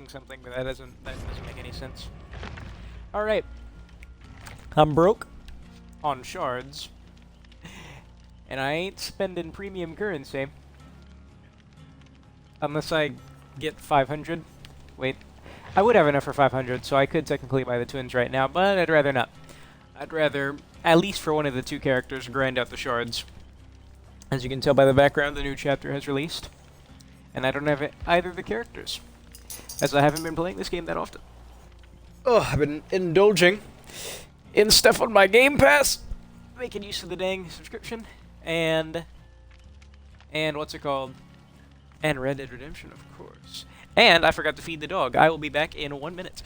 saying something, but that doesn't make any sense. All right, I'm broke on shards, and I ain't spending premium currency unless I get 500. Wait, I would have enough for 500, so I could technically buy the twins right now, but I'd rather not. I'd rather, at least for one of the two characters, grind out the shards. As you can tell by the background, the new chapter has released, and I don't have either of the characters, as I haven't been playing this game that often. Oh, I've been indulging in stuff on my Game Pass, making use of the dang subscription, and what's it called? And Red Dead Redemption, of course. And I forgot to feed the dog. I will be back in 1 minute.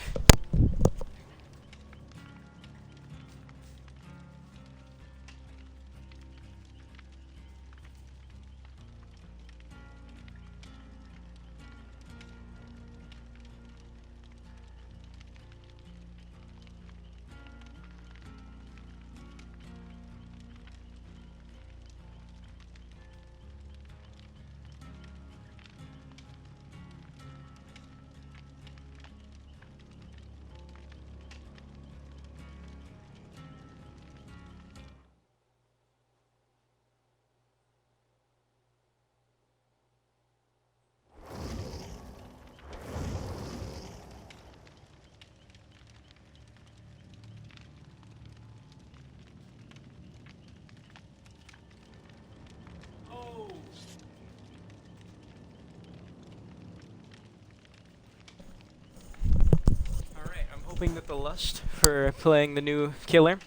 Hoping that the lust for playing the new killer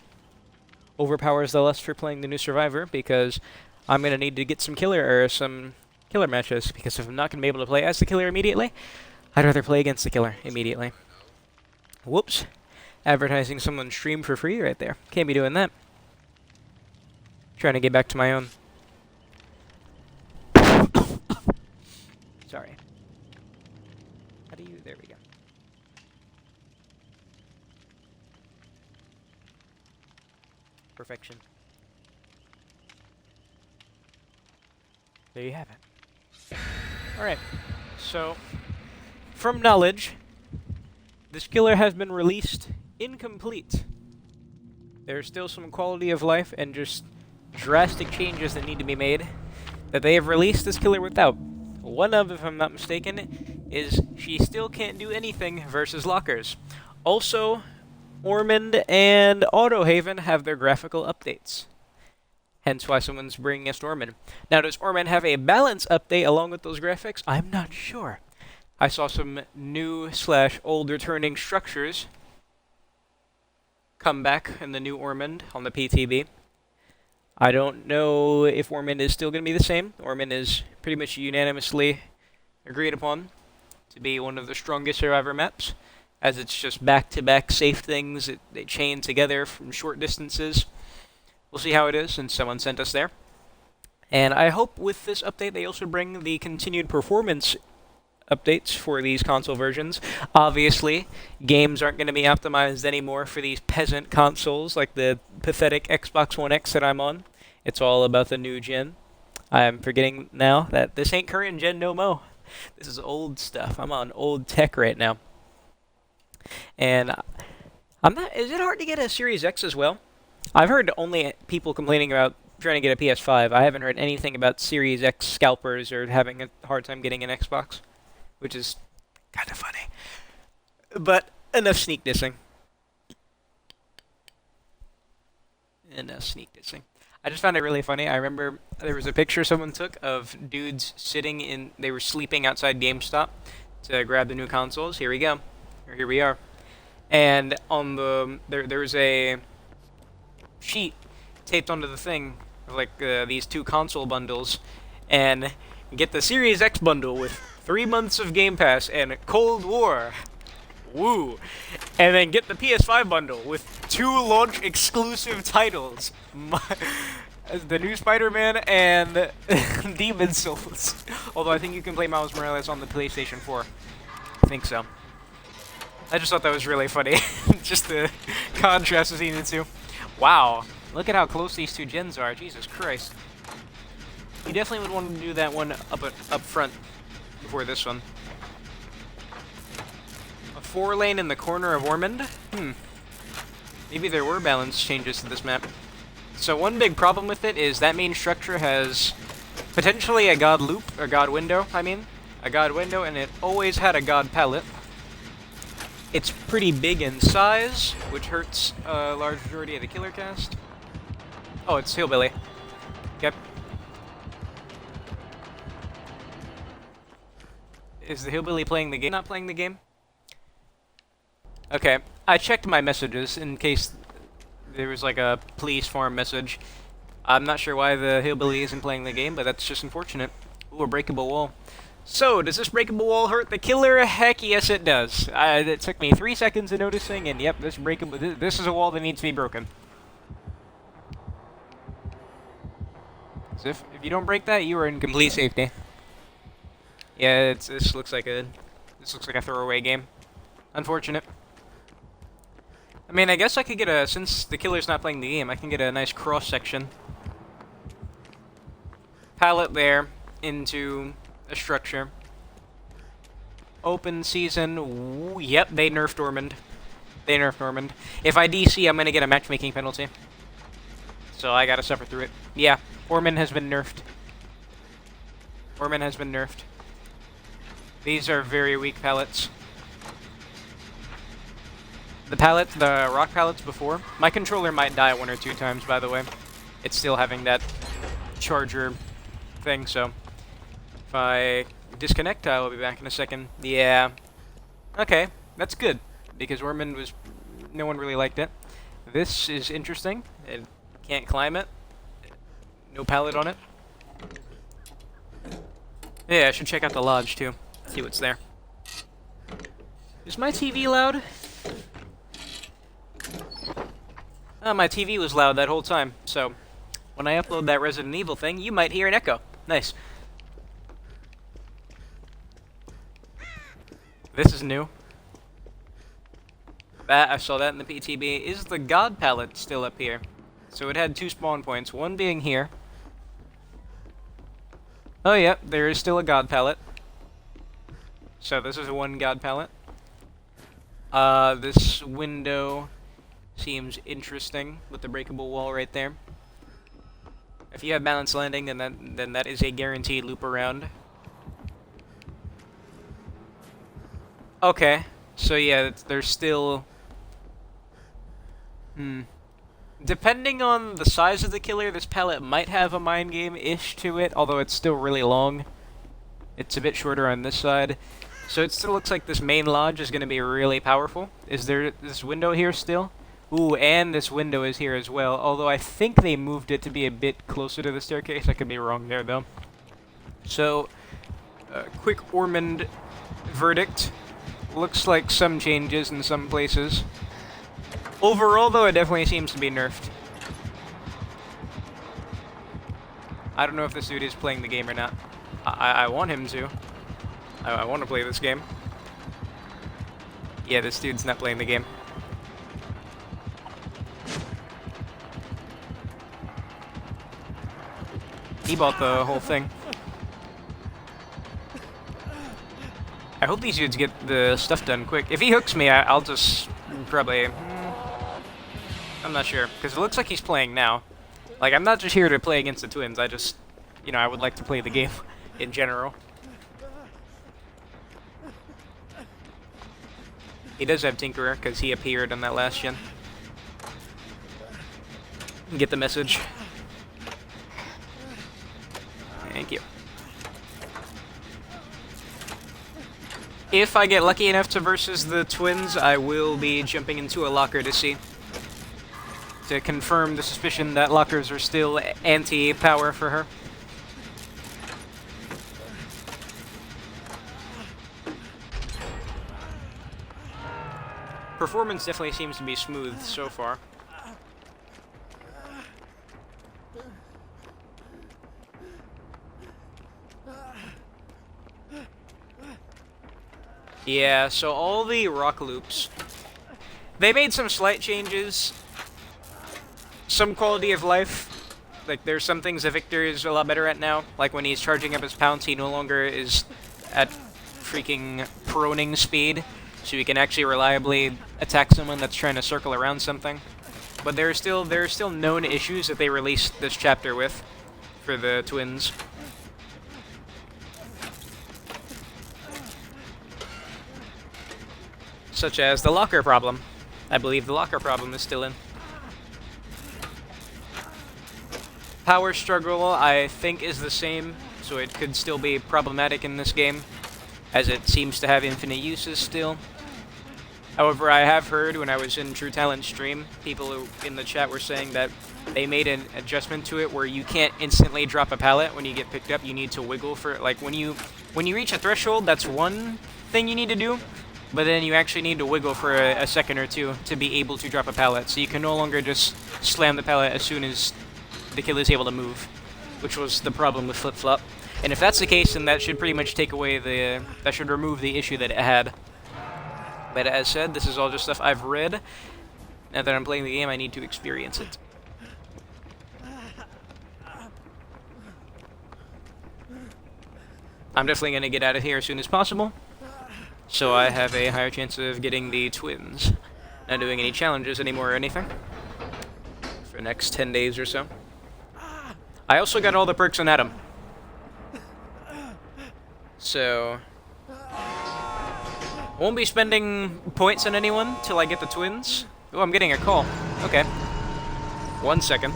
overpowers the lust for playing the new survivor, because I'm gonna need to get some killer matches, because if I'm not gonna be able to play as the killer immediately, I'd rather play against the killer immediately. Whoops. Advertising someone's stream for free right there. Can't be doing that. Trying to get back to my own. Sorry. How do you... There we go. Perfection. There you have it. Alright, so, from knowledge, this killer has been released incomplete. There's still some quality of life and just drastic changes that need to be made that they have released this killer without. One of, if I'm not mistaken, is she still can't do anything versus lockers. Also, Ormond and Autohaven have their graphical updates. Hence why someone's bringing us Ormond. Now, does Ormond have a balance update along with those graphics? I'm not sure. I saw some new/old returning structures come back in the new Ormond on the PTB. I don't know if Ormond is still going to be the same. Ormond is pretty much unanimously agreed upon to be one of the strongest Survivor maps, as it's just back-to-back safe things that they chain together from short distances. We'll see how it is, since someone sent us there. And I hope with this update they also bring the continued performance updates for these console versions. Obviously, games aren't going to be optimized anymore for these peasant consoles like the pathetic Xbox One X that I'm on. It's all about the new gen. I'm forgetting now that this ain't current gen no mo. This is old stuff. I'm on old tech right now. And I'm not... Is it hard to get a Series X as well? I've heard only people complaining about trying to get a PS5. I haven't heard anything about Series X scalpers or having a hard time getting an Xbox, which is kind of funny. But enough sneak dissing. Enough sneak dissing. I just found it really funny. I remember there was a picture someone took of dudes sitting in... They were sleeping outside GameStop to grab the new consoles. Here we go. Or here we are. And on the... There was a sheet taped onto the thing, like these two console bundles, and get the Series X bundle with 3 months of Game Pass and Cold War. Woo! And then get the PS5 bundle with 2 launch exclusive titles. The new Spider-Man and Demon's Souls. Although I think you can play Miles Morales on the PlayStation 4. I think so. I just thought that was really funny. Just the contrast between the two. Wow, look at how close these two gens are. Jesus Christ. You definitely would want to do that one up front before this one. 4-lane in the corner of Ormond? Maybe there were balance changes to this map. So one big problem with it is that main structure has potentially a god loop, or god window, I mean. A god window, and it always had a god pallet. It's pretty big in size, which hurts a large majority of the killer cast. Oh, it's Hillbilly. Yep. Is the Hillbilly playing the game? Not playing the game? Okay, I checked my messages in case there was like a please farm message. I'm not sure why the Hillbilly isn't playing the game, but that's just unfortunate. Ooh, a breakable wall. So, does this breakable wall hurt the killer? Heck yes it does. It took me 3 seconds of noticing, and yep, this is a wall that needs to be broken. So if you don't break that, you are in complete safety. Yeah, this looks like a throwaway game. Unfortunate. I mean, I guess I could get since the killer's not playing the game, I can get a nice cross section. Pallet there into a structure. Open season. Ooh, yep, they nerfed Ormond. They nerfed Ormond. If I DC, I'm gonna get a matchmaking penalty. So I gotta suffer through it. Yeah, Ormond has been nerfed. Ormond has been nerfed. These are very weak pallets. The rock pallets before. My controller might die 1 or 2 times, by the way. It's still having that charger thing, so if I disconnect, I will be back in a second. Yeah. Okay, that's good, because Ormond no one really liked it. This is interesting. It can't climb it. No pallet on it. Yeah, I should check out the lodge, too. See what's there. Is my TV loud? My TV was loud that whole time, so when I upload that Resident Evil thing, you might hear an echo. Nice. This is new. I saw that in the PTB. Is the God palette still up here? So it had 2 spawn points, one being here. Oh yeah, there is still a God palette. So this is a 1 God palette. This window seems interesting with the breakable wall right there. If you have balanced landing, then that is a guaranteed loop around. Okay, so yeah, there's still... Depending on the size of the killer, this pallet might have a mind game-ish to it, although it's still really long. It's a bit shorter on this side. So it still looks like this main lodge is going to be really powerful. Is there this window here still? Ooh, and this window is here as well, although I think they moved it to be a bit closer to the staircase. I could be wrong there, though. So, quick Ormond verdict. Looks like some changes in some places. Overall, though, it definitely seems to be nerfed. I don't know if this dude is playing the game or not. I want him to. I want to play this game. Yeah, this dude's not playing the game. He bought the whole thing. I hope these dudes get the stuff done quick. If he hooks me, I'll just probably... I'm not sure, because it looks like he's playing now. Like, I'm not just here to play against the twins, I just... You know, I would like to play the game in general. He does have Tinkerer, because he appeared on that last gen. Get the message. Thank you. If I get lucky enough to versus the twins, I will be jumping into a locker to see. To confirm the suspicion that lockers are still anti-power for her. Performance definitely seems to be smooth so far. Yeah, so all the rock loops, they made some slight changes. Some quality of life. Like, there's some things that Victor is a lot better at now. Like, when he's charging up his pounce, he no longer is at freaking proning speed. so you can actually reliably attack someone that's trying to circle around something. But there are still known issues that they released this chapter with for the twins. Such as the locker problem. I believe the locker problem is still in. Power struggle, I think, is the same, so it could still be problematic in this game, as it seems to have infinite uses still. However, I have heard when I was in True Talent's stream, people in the chat were saying that they made an adjustment to it where you can't instantly drop a pallet when you get picked up. You need to wiggle for, like, when you reach a threshold, that's one thing you need to do, but then you actually need to wiggle for a second or two to be able to drop a pallet. So you can no longer just slam the pallet as soon as the killer is able to move, which was the problem with Flip Flop. And if that's the case, then that should pretty much take away that should remove the issue that it had. But as said, this is all just stuff I've read. Now that I'm playing the game, I need to experience it. I'm definitely going to get out of here as soon as possible, so I have a higher chance of getting the twins. Not doing any challenges anymore or anything for the next 10 days or so. I also got all the perks on Adam, so I won't be spending points on anyone till I get the twins. Oh, I'm getting a call. Okay. 1 second.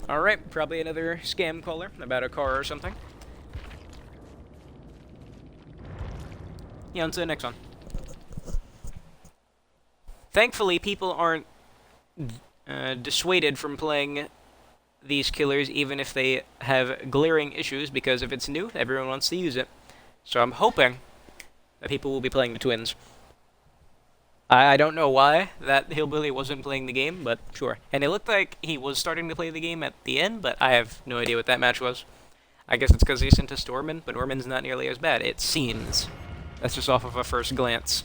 Alright, probably another scam caller about a car or something. Yeah, on to the next one. Thankfully, people aren't dissuaded from playing these killers even if they have glaring issues, because if it's new, everyone wants to use it. So I'm hoping that people will be playing the twins. I don't know why that hillbilly wasn't playing the game, but sure. And it looked like he was starting to play the game at the end, but I have no idea what that match was. I guess it's because he sent us to Orman, but Orman's not nearly as bad, it seems. That's just off of a first glance.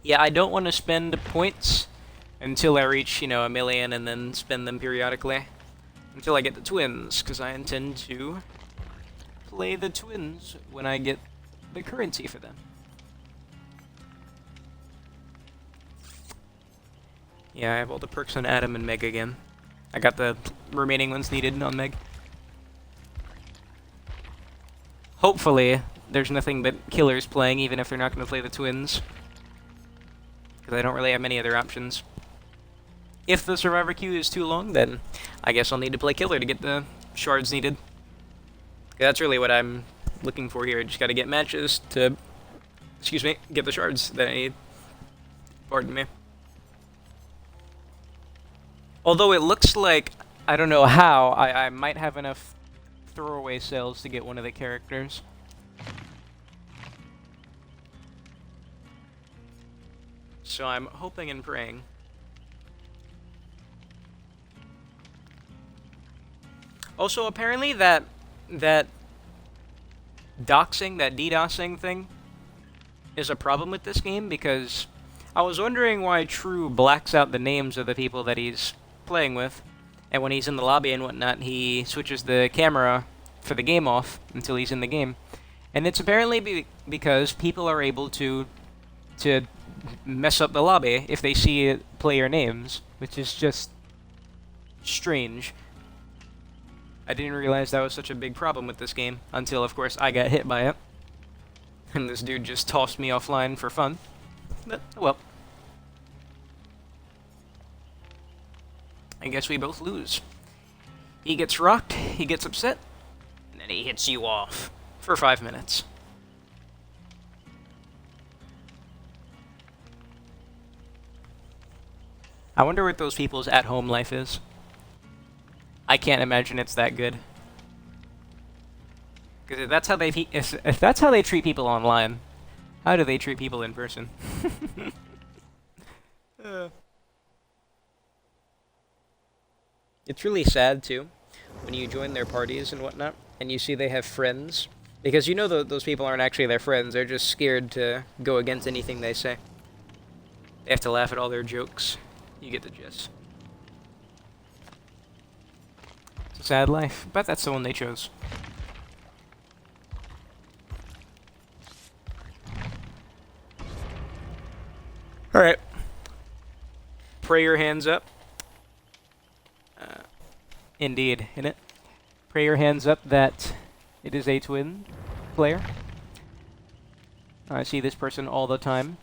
Yeah, I don't want to spend points until I reach, 1 million, and then spend them periodically. Until I get the twins, because I intend to play the twins when I get the currency for them. Yeah, I have all the perks on Adam and Meg again. I got the remaining ones needed on Meg. Hopefully, there's nothing but killers playing, even if they're not going to play the twins. Because I don't really have many other options. If the survivor queue is too long, then I guess I'll need to play killer to get the shards needed. That's really what I'm looking for here. Just gotta get matches to, get the shards that I need. Pardon me. Although it looks like, I don't know how, I might have enough throwaway cells to get one of the characters. So I'm hoping and praying. Also, apparently that doxing, that DDoSing thing, is a problem with this game, because I was wondering why True blacks out the names of the people that he's playing with, and when he's in the lobby and whatnot, he switches the camera for the game off until he's in the game. And it's apparently because people are able to mess up the lobby if they see player names, which is just strange. I didn't realize that was such a big problem with this game until, of course, I got hit by it. And this dude just tossed me offline for fun. But, well. I guess we both lose. He gets rocked, he gets upset, and then he hits you off for 5 minutes. I wonder what those people's at-home life is. I can't imagine it's that good. Because if that's how they treat people online, how do they treat people in person? It's really sad too, when you join their parties and whatnot, and you see they have friends, because you know those people aren't actually their friends, they're just scared to go against anything they say. They have to laugh at all their jokes. You get the gist. It's a sad life, but that's the one they chose. Alright. Pray your hands up. Indeed, innit? Pray your hands up that it is a twin player. I see this person all the time.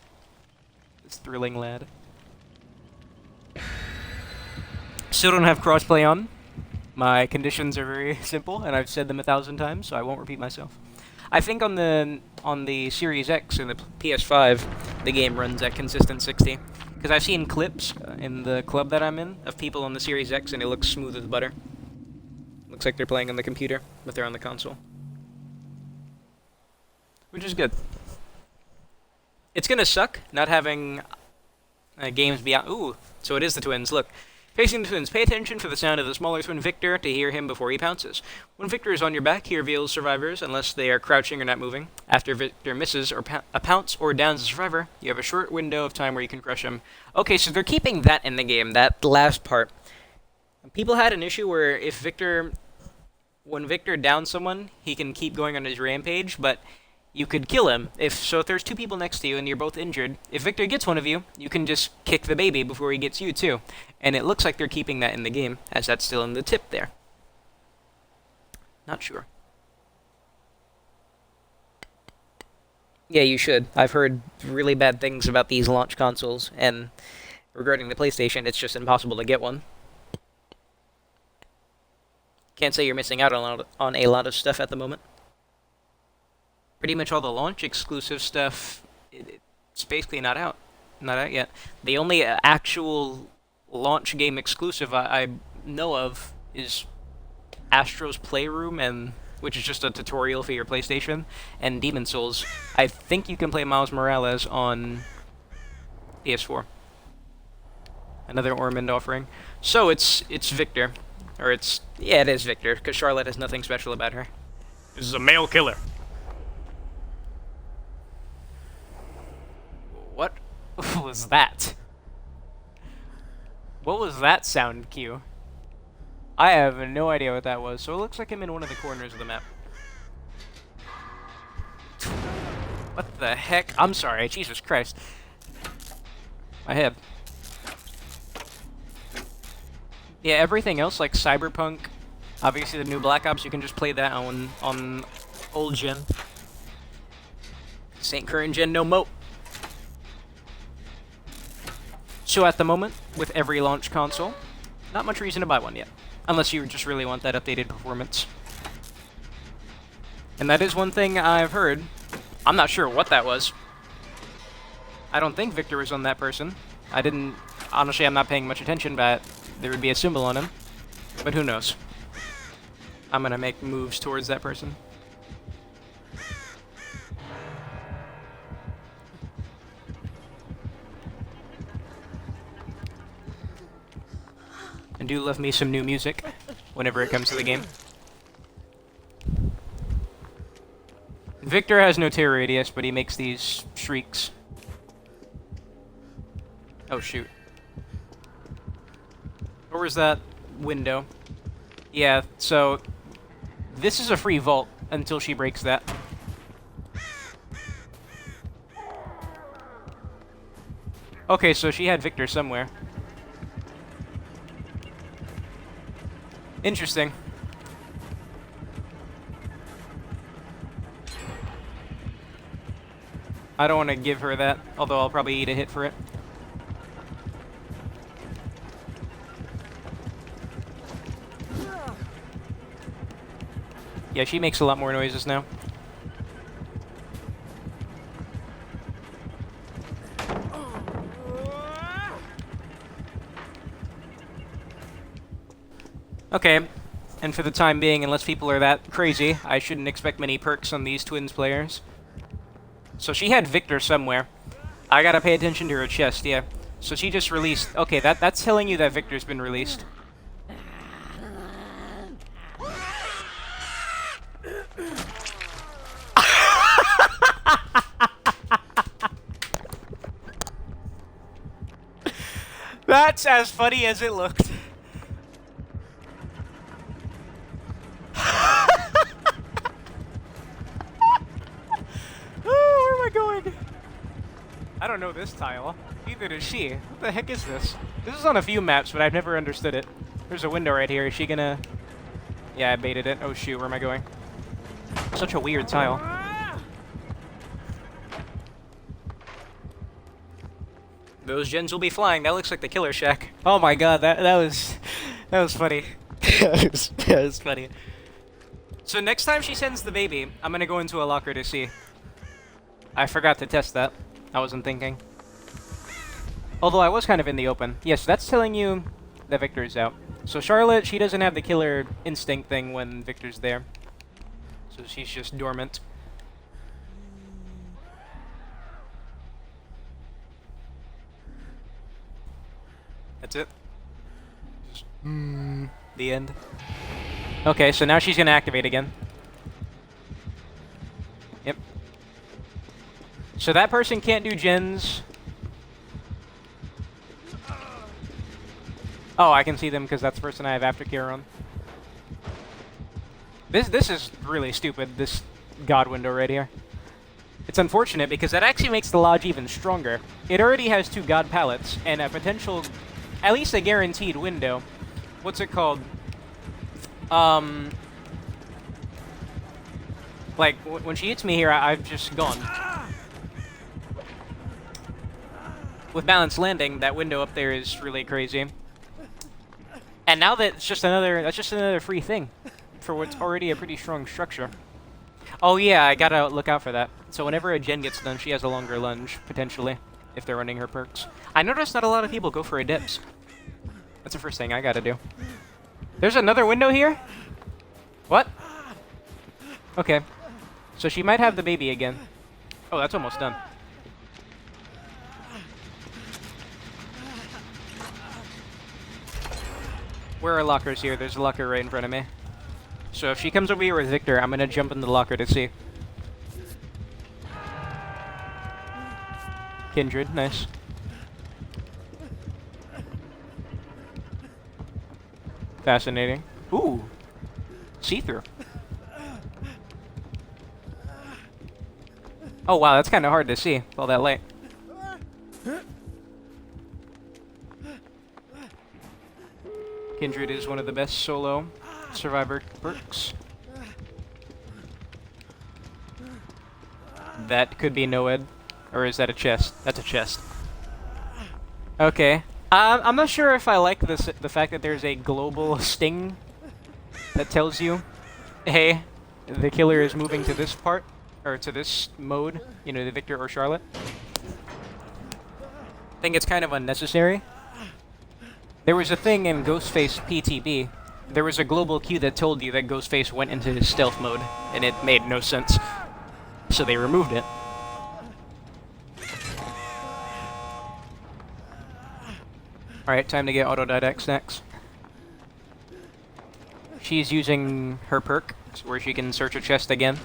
This thrilling lad. Still don't have crossplay on. My conditions are very simple, and I've said them 1,000 times, so I won't repeat myself. I think on the Series X and the PS5, the game runs at consistent 60. Because I've seen clips in the club that I'm in of people on the Series X, and it looks smooth as butter. Looks like they're playing on the computer, but they're on the console. Which is good. It's gonna suck not having games beyond... Ooh, so it is the twins, look. Facing the twins, pay attention for the sound of the smaller twin Victor to hear him before he pounces. When Victor is on your back, he reveals survivors unless they are crouching or not moving. After Victor misses or a pounce or downs a survivor, you have a short window of time where you can crush him. Okay, so they're keeping that in the game, that last part. People had an issue where when Victor downs someone, he can keep going on his rampage, but you could kill him. If there's two people next to you and you're both injured, if Victor gets one of you, you can just kick the baby before he gets you too. And it looks like they're keeping that in the game, as that's still in the tip there. Not sure. Yeah, you should. I've heard really bad things about these launch consoles, and regarding the PlayStation, it's just impossible to get one. Can't say you're missing out on a lot of stuff at the moment. Pretty much all the launch exclusive stuff, it's basically not out. Not out yet. The only actual launch game exclusive I know of is Astro's Playroom, which is just a tutorial for your PlayStation, and Demon's Souls. I think you can play Miles Morales on PS4. Another Ormond offering. So it's Victor. Yeah, it is Victor, because Charlotte has nothing special about her. This is a male killer. What was that? What was that sound cue? I have no idea what that was, so it looks like I'm in one of the corners of the map. What the heck? I'm sorry, Jesus Christ. My head. Yeah, everything else, like Cyberpunk, obviously the new Black Ops, you can just play that on old gen. St. Current gen, no moat. So at the moment, with every launch console, not much reason to buy one yet. Unless you just really want that updated performance. And that is one thing I've heard. I'm not sure what that was. I don't think Victor was on that person. Honestly, I'm not paying much attention, but there would be a symbol on him. But who knows? I'm gonna make moves towards that person. And do love me some new music whenever it comes to the game. Victor has no tear radius, but he makes these shrieks. Oh shoot. Or was that window? Yeah, so this is a free vault until she breaks that. Okay, so she had Victor somewhere. Interesting. I don't want to give her that, although I'll probably eat a hit for it. Yeah, she makes a lot more noises now. Okay, and for the time being, unless people are that crazy, I shouldn't expect many perks on these twins players. So she had Victor somewhere. I gotta pay attention to her chest, yeah. So she just released... Okay, that's telling you that Victor's been released. That's as funny as it looked. Oh, where am I going? I don't know this tile. Neither does she. What the heck is this? This is on a few maps, but I've never understood it. There's a window right here. Is she gonna... Yeah, I baited it. Oh shoot, where am I going? Such a weird tile. Those gens will be flying. That looks like the killer shack. Oh my god, that was funny. that was funny. So next time she sends the baby, I'm gonna go into a locker to see. I forgot to test that. I wasn't thinking. Although I was kind of in the open. Yes, that's telling you that Victor's out. So Charlotte, she doesn't have the killer instinct thing when Victor's there. So she's just dormant. That's it. Just, the end. Okay, so now she's gonna activate again. Yep. So that person can't do gens. Oh, I can see them because that's the person I have aftercare on. This is really stupid, this god window right here. It's unfortunate because that actually makes the lodge even stronger. It already has 2 god palettes and a potential, at least a guaranteed window. What's it called? Like, when she hits me here, I've just gone. With balanced landing, that window up there is really crazy. And now that it's just that's just another free thing for what's already a pretty strong structure. Oh yeah, I gotta look out for that. So whenever a gen gets done, she has a longer lunge, potentially, if they're running her perks. I noticed not a lot of people go for a dips. That's the first thing I gotta do. There's another window here? What? Okay. So she might have the baby again. Oh, that's almost done. Where are lockers here? There's a locker right in front of me. So if she comes over here with Victor, I'm gonna jump in the locker to see. Kindred, nice. Fascinating. Ooh! See-through. Oh wow, that's kind of hard to see with all that light. Kindred is one of the best solo survivor perks. That could be Noed. Or is that a chest? That's a chest. Okay. I'm not sure if I like the fact that there's a global sting that tells you, hey, the killer is moving to this part, or to this mode, you know, the Victor or Charlotte. I think it's kind of unnecessary. There was a thing in Ghostface PTB. There was a global cue that told you that Ghostface went into his stealth mode, and it made no sense. So they removed it. Alright, time to get Autodidact next. She's using her perk, where she can search a chest again.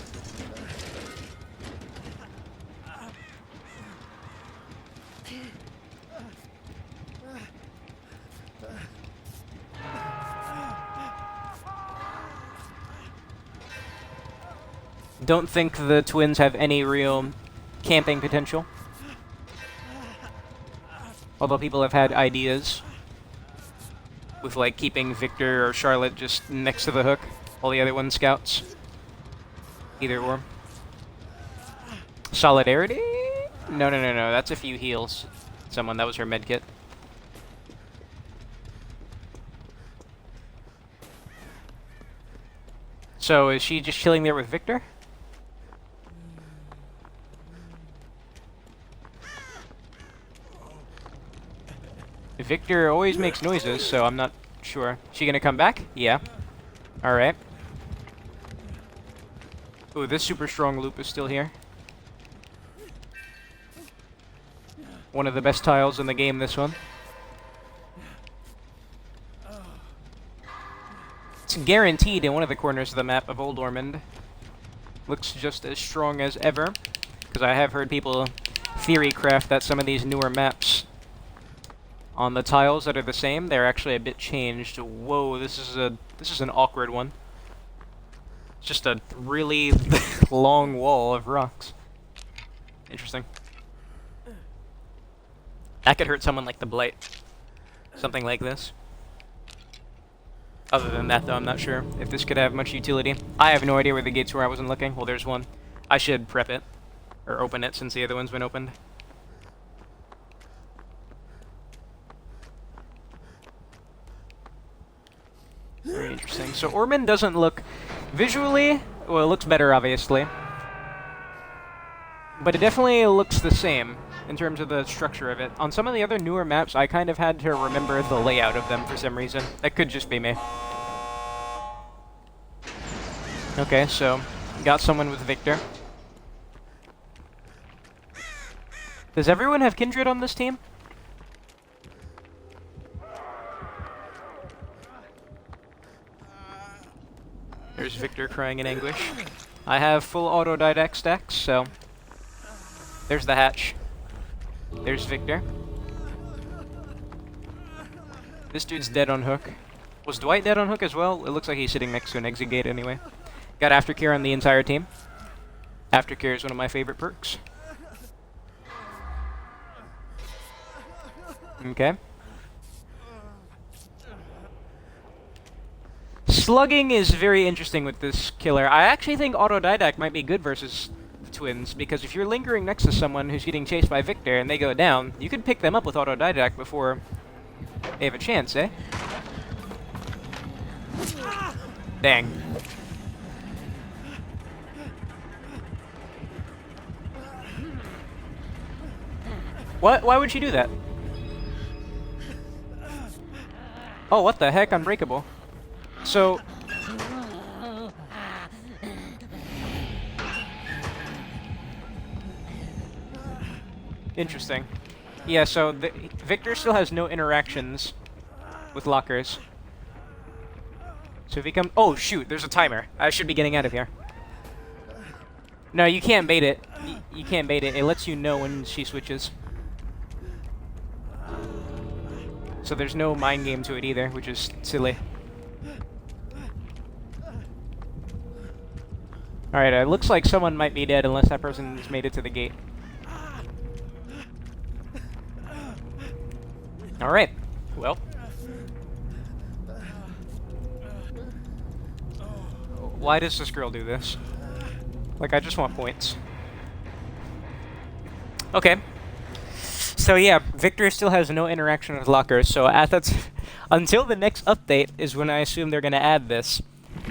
Don't think the twins have any real camping potential. Although people have had ideas with like keeping Victor or Charlotte just next to the hook while the other one scouts. Either or. Solidarity? No, that's if you heals someone. That was her medkit. So is she just chilling there with Victor? Victor always makes noises, so I'm not sure. She gonna come back? Yeah. Alright. Ooh, this super strong loop is still here. One of the best tiles in the game, this one. It's guaranteed in one of the corners of the map of Old Ormond. looks just as strong as ever. Because I have heard people theory craft that some of these newer maps on the tiles that are the same, they're actually a bit changed. Whoa, this is an awkward one. It's just a really long wall of rocks. Interesting. That could hurt someone like the Blight. Something like this. Other than that, though, I'm not sure if this could have much utility. I have no idea where the gates were. I wasn't looking. Well, there's one. I should prep it. Or open it, since the other one's been opened. Very interesting. So Ormond doesn't look... Visually, well, it looks better, obviously. But it definitely looks the same in terms of the structure of it. On some of the other newer maps, I kind of had to remember the layout of them for some reason. That could just be me. Okay, so got someone with Victor. Does everyone have Kindred on this team? There's Victor crying in anguish. I have full autodidact stacks, so there's the hatch. There's Victor. This dude's dead on hook. Was Dwight dead on hook as well? It looks like he's sitting next to an exit gate anyway. Got Aftercare on the entire team. Aftercare is one of my favorite perks. Okay. Slugging is very interesting with this killer. I actually think Autodidact might be good versus the twins, because if you're lingering next to someone who's getting chased by Victor and they go down, you can pick them up with Autodidact before they have a chance, eh? Dang. What? Why would she do that? Oh, what the heck? Unbreakable. So... Interesting. Yeah, so Victor still has no interactions with lockers. So if he comes... Oh, shoot, there's a timer. I should be getting out of here. No, you can't bait it. You can't bait it. It lets you know when she switches. So there's no mind game to it either, which is silly. Alright, it looks like someone might be dead unless that person's made it to the gate. Alright, well. Why does this girl do this? Like, I just want points. Okay. So yeah, Victor still has no interaction with lockers, so until the next update is when I assume they're gonna add this.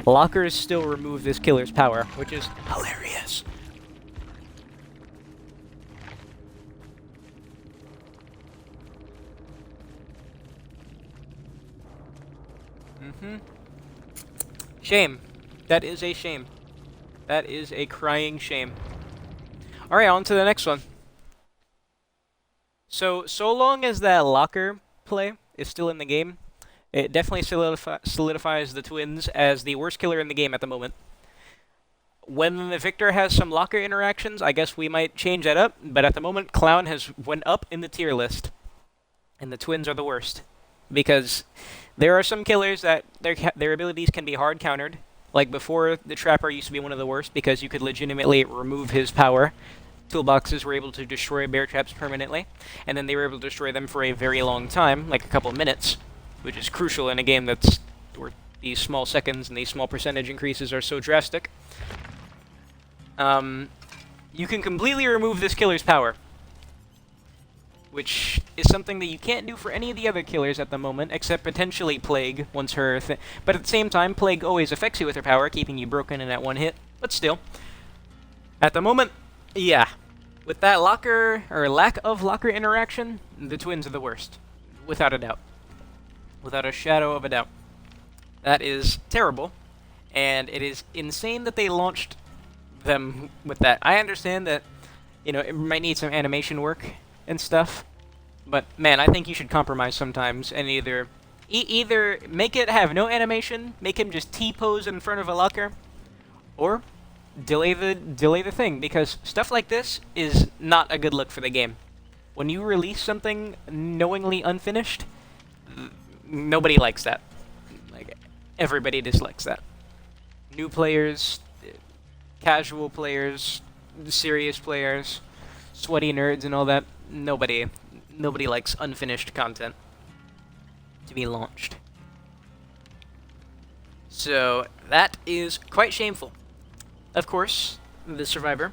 Lockers still remove this killer's power, which is hilarious. Shame. That is a shame. That is a crying shame. Alright, on to the next one. So long as that locker play is still in the game, it definitely solidifies the twins as the worst killer in the game at the moment. When the Victor has some locker interactions, I guess we might change that up, but at the moment, Clown has went up in the tier list. And the twins are the worst. Because there are some killers that their abilities can be hard countered. Like before, the Trapper used to be one of the worst because you could legitimately remove his power. Toolboxes were able to destroy bear traps permanently, and then they were able to destroy them for a very long time, like a couple of minutes, which is crucial in a game where these small seconds and these small percentage increases are so drastic. You can completely remove this killer's power, which is something that you can't do for any of the other killers at the moment, except potentially Plague, once her but at the same time, Plague always affects you with her power, keeping you broken in at one hit, but still. At the moment, yeah. With that locker, or lack of locker interaction, the twins are the worst. Without a doubt. Without a shadow of a doubt. That is terrible, and it is insane that they launched them with that. I understand that, you know, it might need some animation work and stuff, but man, I think you should compromise sometimes and either make it have no animation, make him just T-pose in front of a locker, or delay the thing, because stuff like this is not a good look for the game. When you release something knowingly unfinished, nobody likes that. Like, everybody dislikes that. New players, casual players, serious players, sweaty nerds and all that, nobody likes unfinished content to be launched. So that is quite shameful. Of course, the survivor.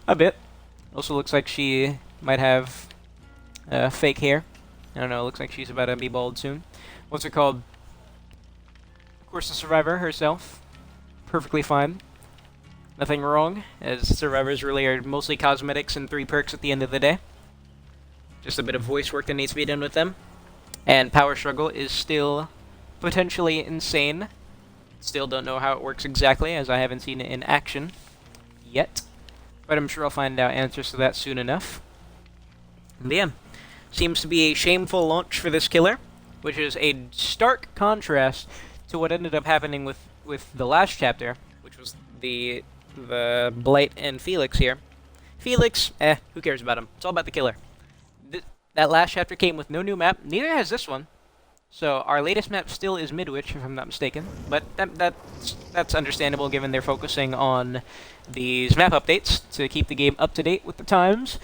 A bit. Also looks like she might have fake hair. I don't know, looks like she's about to be bald soon. What's it called? Of course, the survivor herself. Perfectly fine. Nothing wrong, as survivors really are mostly cosmetics and 3 perks at the end of the day. Just a bit of voice work that needs to be done with them. And Power Struggle is still potentially insane. Still don't know how it works exactly, as I haven't seen it in action yet. But I'm sure I'll find out answers to that soon enough. But yeah, seems to be a shameful launch for this killer, which is a stark contrast to what ended up happening with the last chapter, which was the Blight and Felix here. Felix, who cares about him? It's all about the killer. That last chapter came with no new map. Neither has this one. So our latest map still is Midwich, if I'm not mistaken. But that's understandable, given they're focusing on these map updates to keep the game up to date with the times.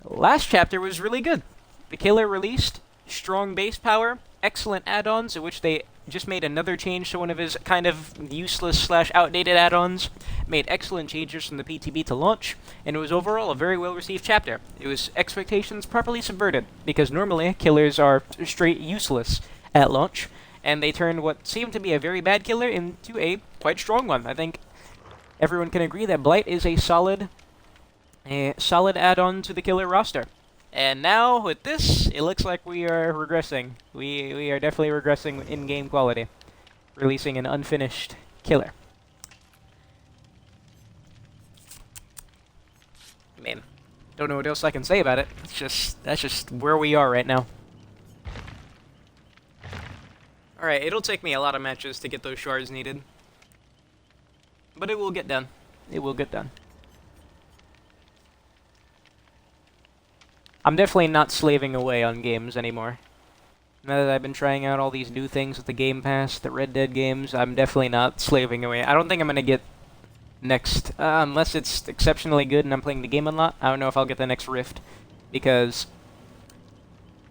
Last chapter was really good. The killer released strong base power, excellent add-ons, in which they just made another change to one of his kind of useless/outdated add-ons, made excellent changes from the PTB to launch, and it was overall a very well-received chapter. It was expectations properly subverted, because normally killers are straight useless at launch, and they turned what seemed to be a very bad killer into a quite strong one. I think everyone can agree that Blight is a solid add-on to the killer roster. And now, with this, it looks like we are regressing. We are definitely regressing in game quality. Releasing an unfinished killer. I mean, don't know what else I can say about it. That's just where we are right now. Alright, it'll take me a lot of matches to get those shards needed. But it will get done. It will get done. I'm definitely not slaving away on games anymore. Now that I've been trying out all these new things with the Game Pass, the Red Dead games, I'm definitely not slaving away. I don't think I'm going to get next, unless it's exceptionally good and I'm playing the game a lot, I don't know if I'll get the next Rift. Because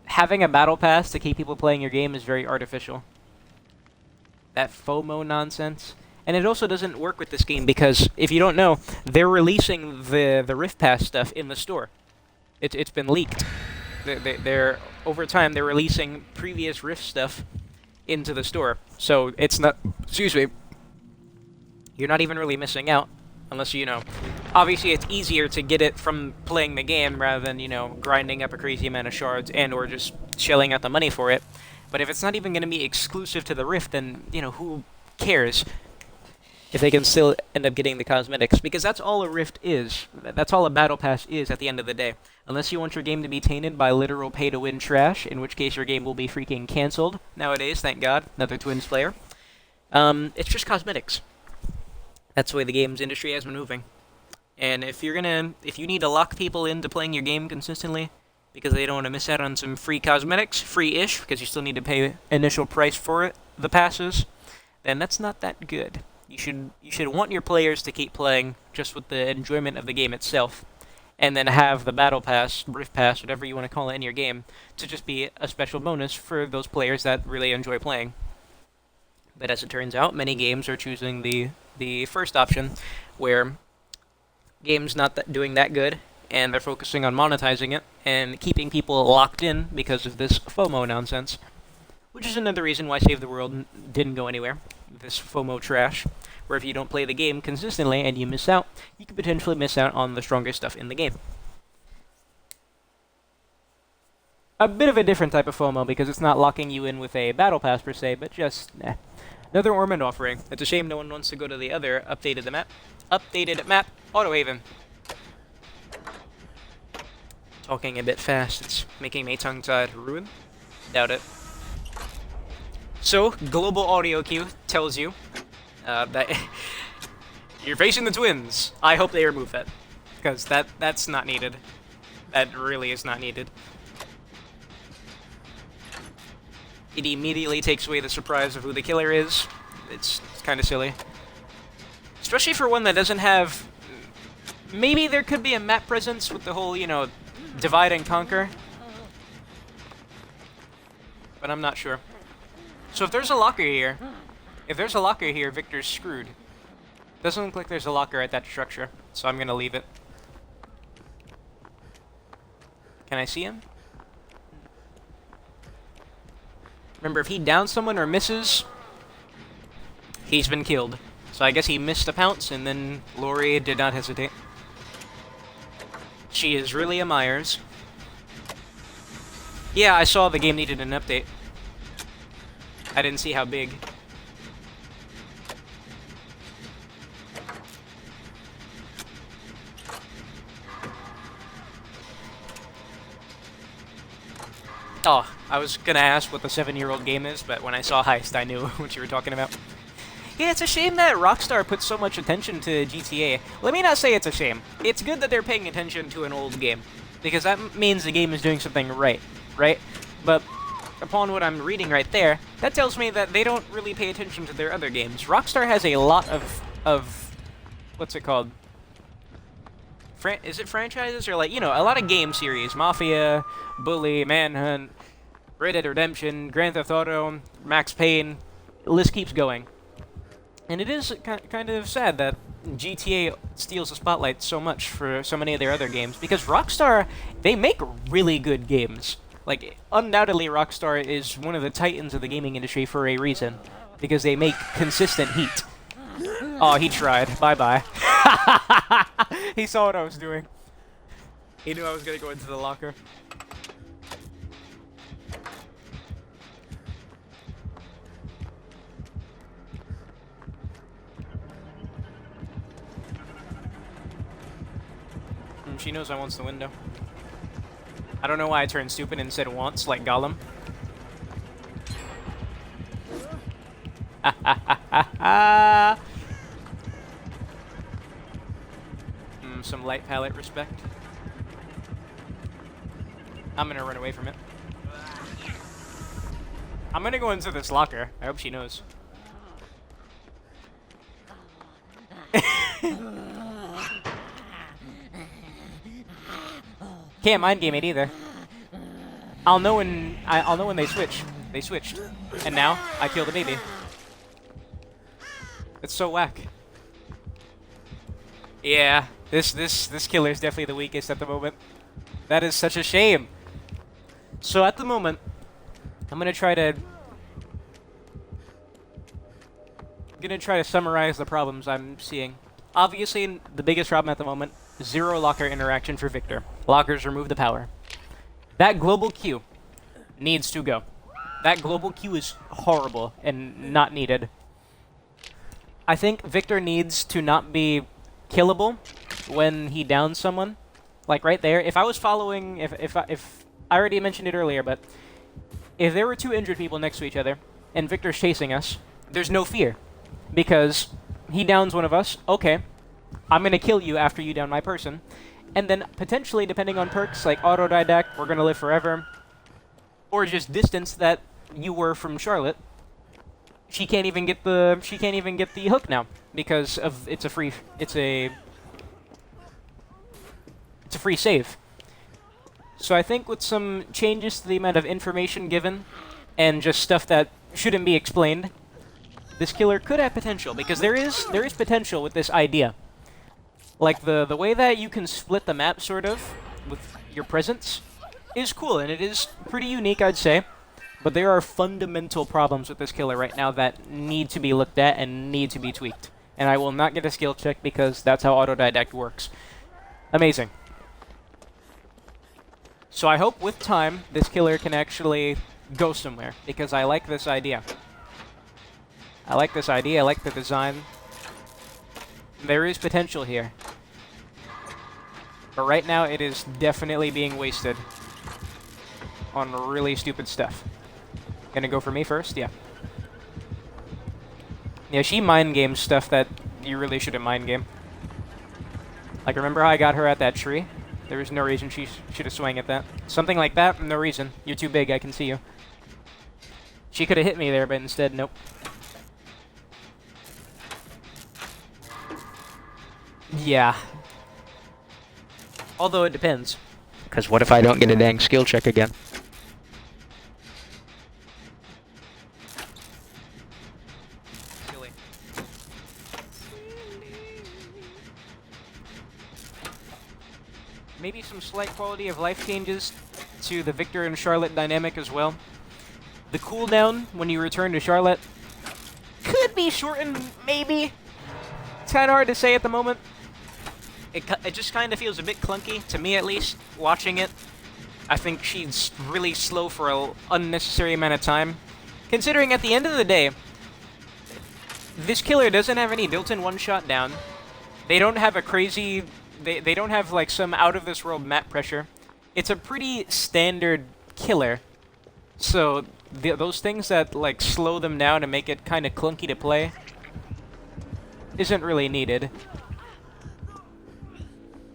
having a battle pass to keep people playing your game is very artificial. That FOMO nonsense. And it also doesn't work with this game because, if you don't know, they're releasing the Rift Pass stuff in the store. It's been leaked. They're over time they're releasing previous Rift stuff into the store, so it's not. Excuse me. You're not even really missing out, unless you know. Obviously, it's easier to get it from playing the game rather than grinding up a crazy amount of shards and/or just shelling out the money for it. But if it's not even going to be exclusive to the Rift, then who cares? If they can still end up getting the cosmetics, because that's all a Rift is. That's all a Battle Pass is at the end of the day. Unless you want your game to be tainted by literal pay-to-win trash, in which case your game will be freaking cancelled nowadays, thank God. Another Twins player. It's just cosmetics. That's the way the games industry has been moving. And if you need to lock people into playing your game consistently, because they don't want to miss out on some free cosmetics, free-ish, because you still need to pay initial price for it, the passes, then that's not that good. You should want your players to keep playing just with the enjoyment of the game itself, and then have the Battle Pass, Rift Pass, whatever you want to call it in your game, to just be a special bonus for those players that really enjoy playing. But as it turns out, many games are choosing the first option, where game's not doing that good, and they're focusing on monetizing it, and keeping people locked in because of this FOMO nonsense. Which is another reason why Save the World didn't go anywhere. This FOMO trash, where if you don't play the game consistently and you miss out, you could potentially miss out on the strongest stuff in the game. A bit of a different type of FOMO, because it's not locking you in with a battle pass per se, but just, another Ormond offering. It's a shame no one wants to go to the other updated map, Autohaven. Talking a bit fast, it's making me tongue-tied. Ruin? Doubt it. So, global audio cue tells you that you're facing the twins. I hope they remove that, because that's not needed. That really is not needed. It immediately takes away the surprise of who the killer is. It's kind of silly. Especially for one that doesn't have... Maybe there could be a map presence with the whole, you know, divide and conquer. But I'm not sure. So if there's a locker here... Victor's screwed. Doesn't look like there's a locker at that structure, so I'm gonna leave it. Can I see him? Remember, if he downs someone or misses, he's been killed. So I guess he missed a pounce, and then Lori did not hesitate. She is really a Myers. Yeah, I saw the game needed an update. I didn't see how big. Oh, I was gonna ask what the 7-year-old game is, but when I saw Heist, I knew what you were talking about. Yeah, it's a shame that Rockstar puts so much attention to GTA. Let me not say it's a shame. It's good that they're paying attention to an old game, because that means the game is doing something right? But upon what I'm reading right there, that tells me that they don't really pay attention to their other games. Rockstar has a lot of what's it called? Is it franchises? Or, like, you know, a lot of game series. Mafia, Bully, Manhunt, Red Dead Redemption, Grand Theft Auto, Max Payne. The list keeps going. And it is kind of sad that GTA steals the spotlight so much for so many of their other games, because Rockstar, they make really good games. Like, undoubtedly Rockstar is one of the titans of the gaming industry for a reason, because they make consistent heat. Oh, he tried. Bye-bye. He saw what I was doing. He knew I was gonna go into the locker. She knows I wants the window. I don't know why I turned stupid and said wants, like Gollum. Some light palette respect. I'm gonna run away from it. I'm gonna go into this locker. I hope she knows. Can't mind game it either. I'll know when they switch. They switched, and now I kill the baby. It's so whack. Yeah, this killer is definitely the weakest at the moment. That is such a shame. So at the moment, I'm gonna try to summarize the problems I'm seeing. Obviously, the biggest problem at the moment: zero locker interaction for Victor. Lockers remove the power. That global queue needs to go. That global queue is horrible and not needed. I think Victor needs to not be killable when he downs someone. Like right there. If I was following... If I already mentioned it earlier, but if there were two injured people next to each other and Victor's chasing us, there's no fear. Because he downs one of us, okay, I'm going to kill you after you down my person. And then potentially, depending on perks like Autodidact, We're Gonna Live Forever, or just distance that you were from Charlotte, she can't even get the hook now because of it's a free save. So I think with some changes to the amount of information given and just stuff that shouldn't be explained, this killer could have potential, because there is potential with this idea. Like the way that you can split the map sort of with your presence is cool, and it is pretty unique, I'd say. But there are fundamental problems with this killer right now that need to be looked at and need to be tweaked. And I will not get a skill check because that's how Autodidact works. Amazing. So I hope with time this killer can actually go somewhere, because I like this idea. I like this idea, I like the design. There is potential here. But right now it is definitely being wasted on really stupid stuff. Gonna go for me first? Yeah. Yeah, she mind games stuff that you really shouldn't mind game. Like, remember how I got her at that tree? There was no reason she should have swung at that. Something like that, no reason. You're too big, I can see you. She could have hit me there, but instead, nope. Yeah. Although it depends. Because what if I don't get a dang skill check again? Silly. Maybe some slight quality of life changes to the Victor and Charlotte dynamic as well. The cooldown when you return to Charlotte could be shortened, maybe. It's kind of hard to say at the moment. It just kind of feels a bit clunky, to me at least, watching it. I think she's really slow for an unnecessary amount of time. Considering at the end of the day, this killer doesn't have any built-in one-shot down. They don't have a crazy... They don't have, like, some out-of-this-world map pressure. It's a pretty standard killer. So, those things that, like, slow them down and make it kind of clunky to play isn't really needed.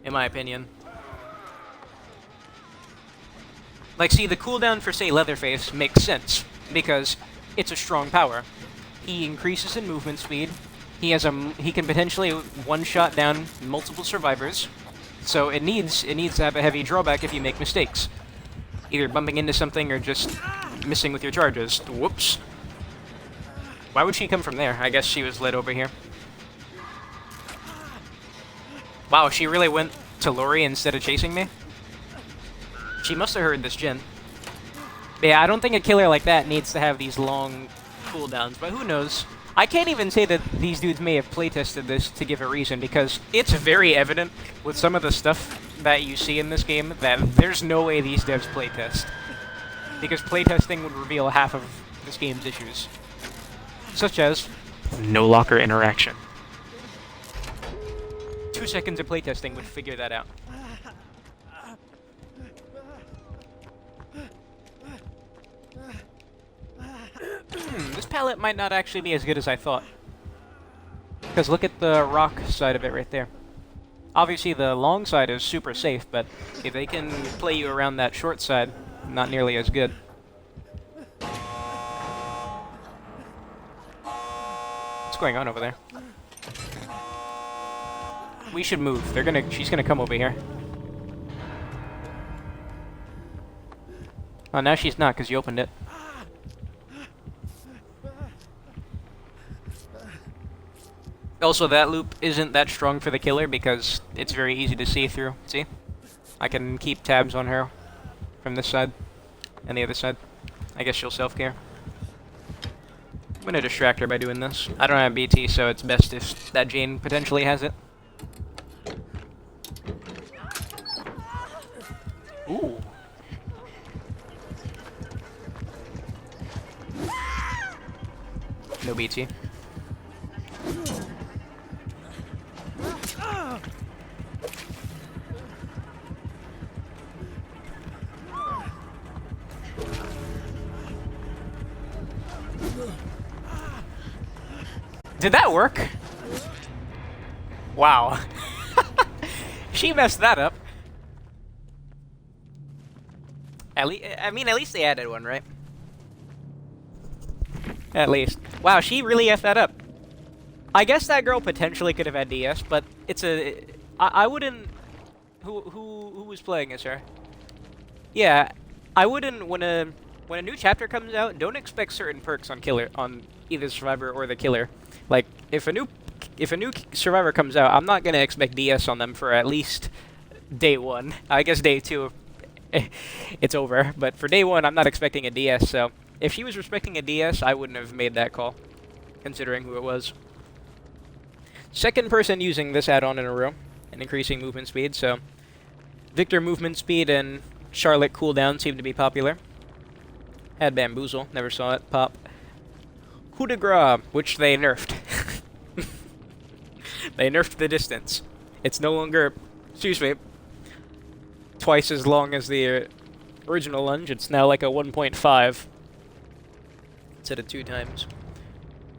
In my opinion. Like, see, the cooldown for, say, Leatherface makes sense, because it's a strong power. He increases in movement speed. He can potentially one-shot down multiple survivors. So it needs to have a heavy drawback if you make mistakes. Either bumping into something or just missing with your charges. Whoops. Why would she come from there? I guess she was led over here. Wow, she really went to Lori instead of chasing me? She must have heard this gen. But yeah, I don't think a killer like that needs to have these long cooldowns, but who knows? I can't even say that these dudes may have playtested this to give a reason, because it's very evident with some of the stuff that you see in this game that there's no way these devs playtest. Because playtesting would reveal half of this game's issues. Such as no locker interaction. 2 seconds of playtesting would figure that out. This palette might not actually be as good as I thought. Because look at the rock side of it right there. Obviously the long side is super safe, but if they can play you around that short side, not nearly as good. What's going on over there? We should move. She's gonna come over here. Oh, now she's not, because you opened it. Also, that loop isn't that strong for the killer because it's very easy to see through. See? I can keep tabs on her from this side and the other side. I guess she'll self-care. I'm gonna distract her by doing this. I don't have BT, so it's best if that Jane potentially has it. Ooh. No BT. Did that work? Wow. She messed that up. At least they added one, right? At least. Wow, she really effed that up. I guess that girl potentially could have had DS, but it's a... I wouldn't... Who was playing as her? Yeah, I wouldn't... When a new chapter comes out, don't expect certain perks on either Survivor or the killer. Like, if a new Survivor comes out, I'm not gonna expect DS on them for at least day 1. I guess day 2, it's over. But for day 1, I'm not expecting a DS, so... If she was respecting a DS, I wouldn't have made that call, considering who it was. Second person using this add-on in a row, and increasing movement speed, so... Victor movement speed and Charlotte cooldown seem to be popular. Had Bamboozle, never saw it pop. Coup de grace, which they nerfed. They nerfed the distance. It's no longer, excuse me, twice as long as the original lunge. It's now like a 1.5 instead of 2 times.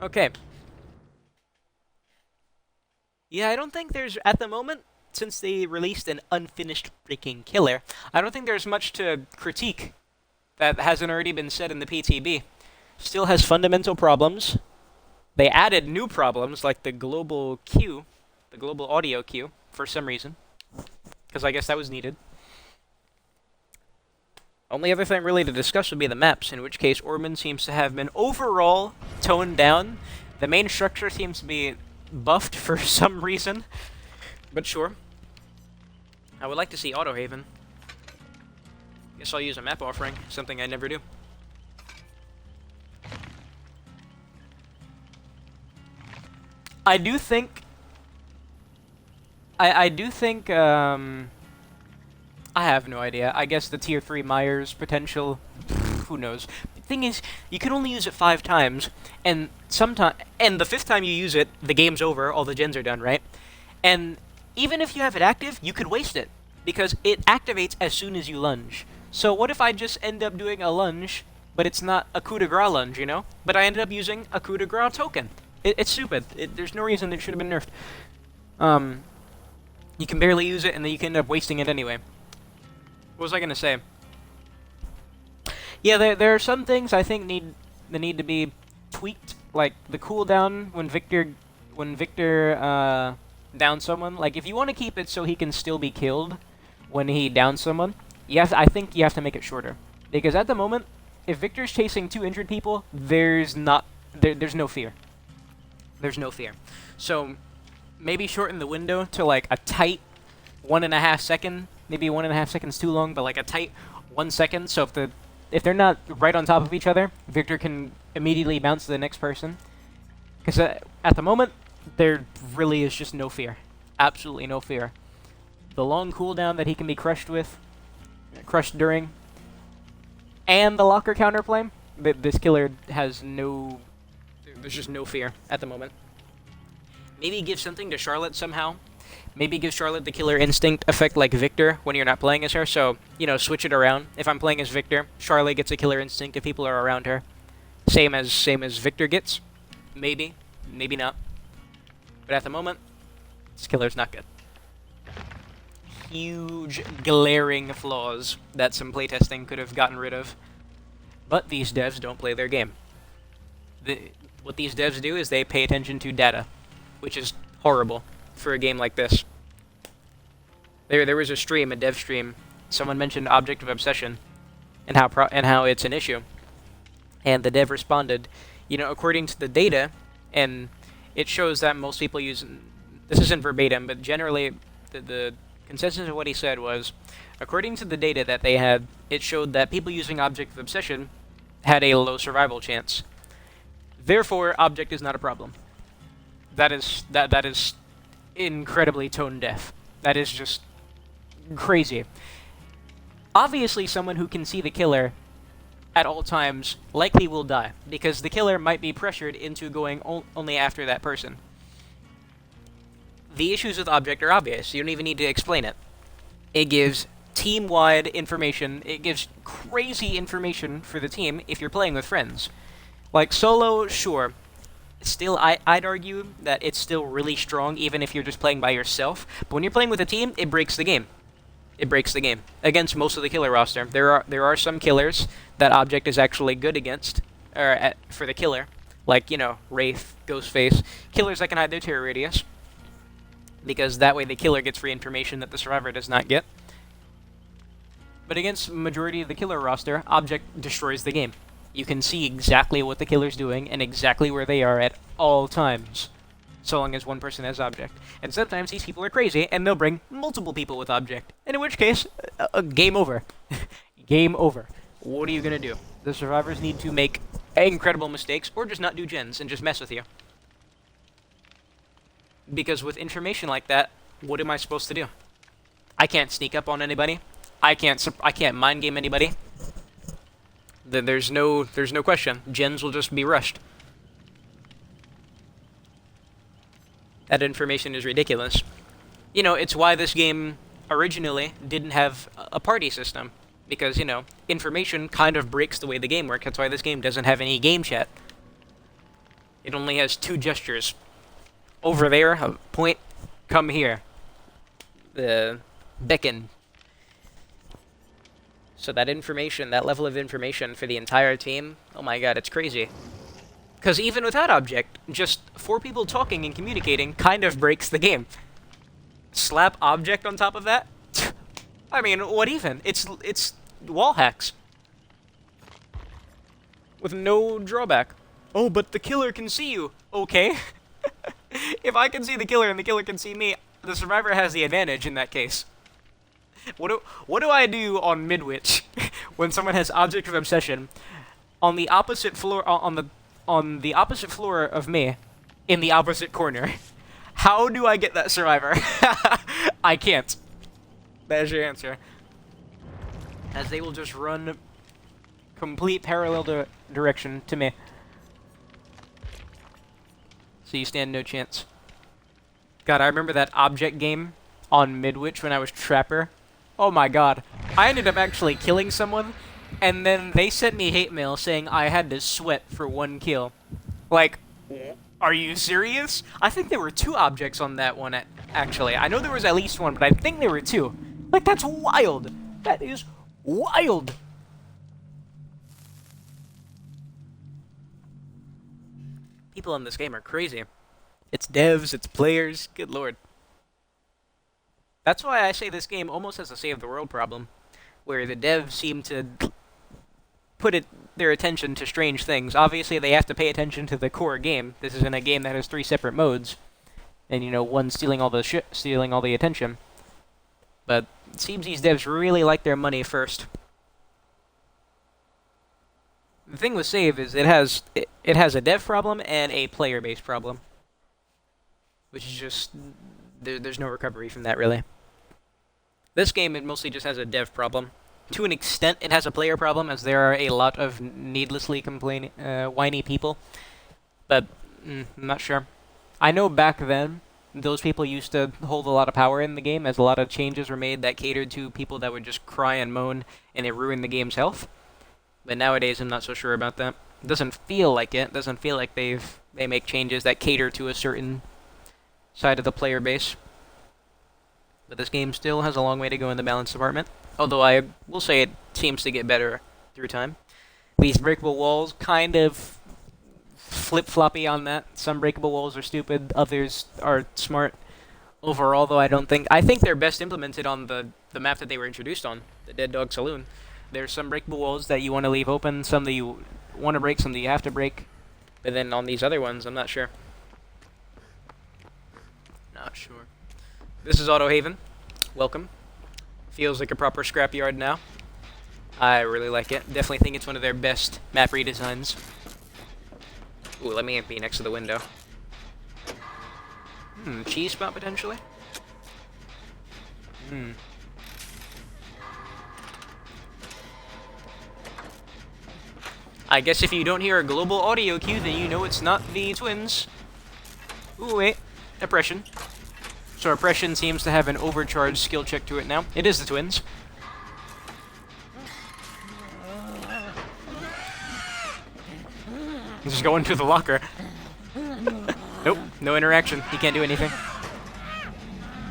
Okay. Yeah, I don't think there's, at the moment, since they released an unfinished freaking killer, I don't think there's much to critique that hasn't already been said in the PTB. Still has fundamental problems. They added new problems like the global queue, the global audio queue, for some reason. Because I guess that was needed. Only other thing really to discuss would be the maps, in which case Orman seems to have been overall toned down. The main structure seems to be buffed for some reason, but sure. I would like to see Autohaven. Guess I'll use a map offering, something I never do. I do think... I do think, I have no idea. I guess the tier 3 Myers potential, who knows. The thing is, you can only use it 5 times, and and the 5th time you use it, the game's over, all the gens are done, right? And even if you have it active, you could waste it, because it activates as soon as you lunge. So what if I just end up doing a lunge, but it's not a coup de grace lunge, you know? But I ended up using a coup de grace token. It's stupid. There's no reason it should have been nerfed. You can barely use it, and then you can end up wasting it anyway. What was I gonna say? Yeah, there are some things I think need to be tweaked, like the cooldown when Victor downs someone. Like if you want to keep it so he can still be killed when he downs someone, I think you have to make it shorter. Because at the moment, if Victor's chasing 2 injured people, there's no fear. There's no fear. So maybe shorten the window to like a tight 1.5 second. Maybe 1.5 seconds too long, but like a tight 1 second. So if they're not right on top of each other, Victor can immediately bounce to the next person. Because at the moment, there really is just no fear. Absolutely no fear. The long cooldown that he can be crushed during, and the locker counterplay, this killer has no... There's just no fear at the moment. Maybe give something to Charlotte somehow. Maybe give Charlotte the killer instinct effect like Victor when you're not playing as her. So, you know, switch it around. If I'm playing as Victor, Charlotte gets a killer instinct if people are around her. Same as Victor gets. Maybe. Maybe not. But at the moment, this killer's not good. Huge, glaring flaws that some playtesting could have gotten rid of. But these devs don't play their game. What these devs do is they pay attention to data, which is horrible for a game like this. There was a dev stream. Someone mentioned Object of Obsession, and how it's an issue. And the dev responded, you know, according to the data, and it shows that most people use. This isn't verbatim, but generally, the consensus of what he said was, according to the data that they had, it showed that people using Object of Obsession had a low survival chance. Therefore, Object is not a problem. That is incredibly tone deaf. That is just crazy. Obviously, someone who can see the killer at all times likely will die, because the killer might be pressured into going only after that person. The issues with Object are obvious. You don't even need to explain it. It gives team-wide information. It gives crazy information for the team if you're playing with friends. Like, solo, sure. Still, I'd argue that it's still really strong even if you're just playing by yourself. But when you're playing with a team, it breaks the game. It breaks the game. Against most of the killer roster. There are some killers that Object is actually good against, for the killer. Like, you know, Wraith, Ghostface. Killers that can hide their terror radius. Because that way the killer gets free information that the survivor does not get. But against majority of the killer roster, Object destroys the game. You can see exactly what the killer's doing and exactly where they are at all times, so long as one person has Object. And sometimes these people are crazy, and they'll bring multiple people with Object. And in which case, game over. Game over. What are you gonna do? The survivors need to make incredible mistakes, or just not do gens and just mess with you. Because with information like that, what am I supposed to do? I can't sneak up on anybody. I can't mind game anybody. There's no question. Gens will just be rushed. That information is ridiculous. You know, it's why this game originally didn't have a party system. Because, you know, information kind of breaks the way the game works. That's why this game doesn't have any game chat. It only has 2 gestures. Over there, a point, come here. Beckon. So that information, that level of information for the entire team, oh my god, it's crazy. Because even without object, just 4 people talking and communicating kind of breaks the game. Slap object on top of that? I mean, what even? It's wall hacks. With no drawback. Oh, but the killer can see you. Okay. If I can see the killer and the killer can see me, the survivor has the advantage in that case. What do I do on Midwich when someone has object of obsession on the opposite floor on the opposite floor of me in the opposite corner? How do I get that survivor? I can't. That is your answer. As they will just run complete parallel direction to me. So you stand no chance. God, I remember that object game on Midwich when I was Trapper. Oh my god. I ended up actually killing someone, and then they sent me hate mail saying I had to sweat for 1 kill. Like, are you serious? I think there were 2 objects on that one, actually. I know there was at least 1, but I think there were 2. Like, that's wild. That is wild. People in this game are crazy. It's devs, it's players, good lord. That's why I say this game almost has a save the world problem, where the devs seem to put their attention to strange things. Obviously, they have to pay attention to the core game. This isn't a game that has 3 separate modes, and you know, one stealing all the attention. But it seems these devs really like their money first. The thing with save is it has a dev problem and a player-based problem, which is just there's no recovery from that really. This game, it mostly just has a dev problem. To an extent, it has a player problem, as there are a lot of needlessly whiny people. But I'm not sure. I know back then, those people used to hold a lot of power in the game, as a lot of changes were made that catered to people that would just cry and moan, and it ruined the game's health. But nowadays, I'm not so sure about that. It doesn't feel like it. It doesn't feel like they make changes that cater to a certain side of the player base. But this game still has a long way to go in the balance department. Although I will say it seems to get better through time. These breakable walls kind of flip-floppy on that. Some breakable walls are stupid, others are smart. Overall, though, I think they're best implemented on the map that they were introduced on, the Dead Dog Saloon. There's some breakable walls that you want to leave open, some that you want to break, some that you have to break. But then on these other ones, I'm not sure. Not sure. This is Auto Haven. Welcome. Feels like a proper scrapyard now. I really like it. Definitely think it's one of their best map redesigns. Ooh, let me be next to the window. Cheese spot potentially? I guess if you don't hear a global audio cue, then you know it's not the twins. Ooh, wait. Oppression. So Oppression seems to have an overcharged skill check to it now. It is the twins. He's just going to the locker. Nope, no interaction. He can't do anything.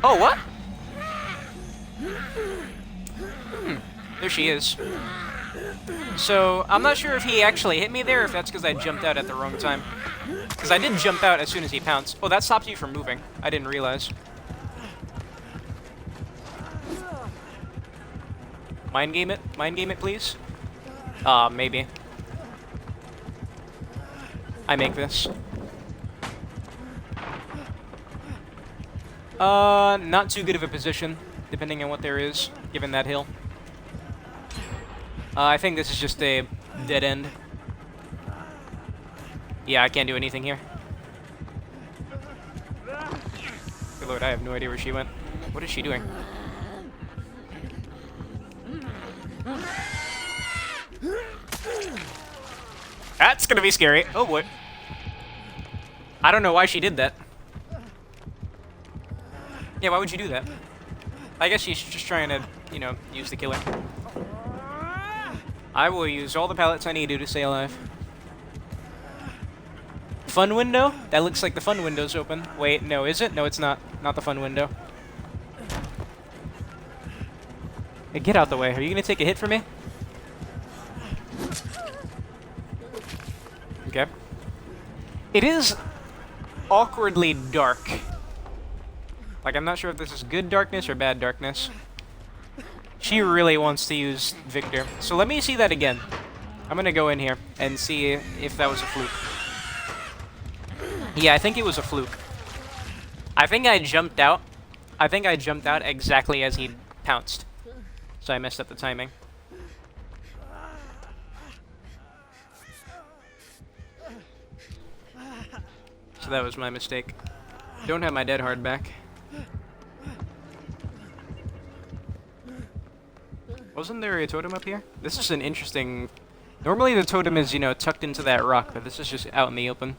Oh, what? There she is. So, I'm not sure if he actually hit me there, or if that's because I jumped out at the wrong time. Because I did jump out as soon as he pounced. Oh, that stops you from moving. I didn't realize. Mind game it? Mind game it, please? Maybe. I make this. Not too good of a position, depending on what there is, given that hill. I think this is just a dead end. Yeah, I can't do anything here. Good lord, I have no idea where she went. What is she doing? That's gonna be scary. Oh boy. I don't know why she did that. Yeah, why would you do that? I guess she's just trying to, you know, use the killer. I will use all the pallets I need to stay alive. fun window? That looks like the fun window's open. Wait, no, is it? No, it's not. Not the fun window. Hey, get out the way. Are you gonna take a hit for me? Okay. It is awkwardly dark. Like, I'm not sure if this is good darkness or bad darkness. She really wants to use Victor. So let me see that again. I'm gonna go in here and see if that was a fluke. Yeah, I think it was a fluke. I think I jumped out. I think I jumped out exactly as he pounced. So I messed up the timing. So that was my mistake. Don't have my dead hard back. Wasn't there a totem up here? This is an interesting... Normally the totem is, you know, tucked into that rock, but this is just out in the open.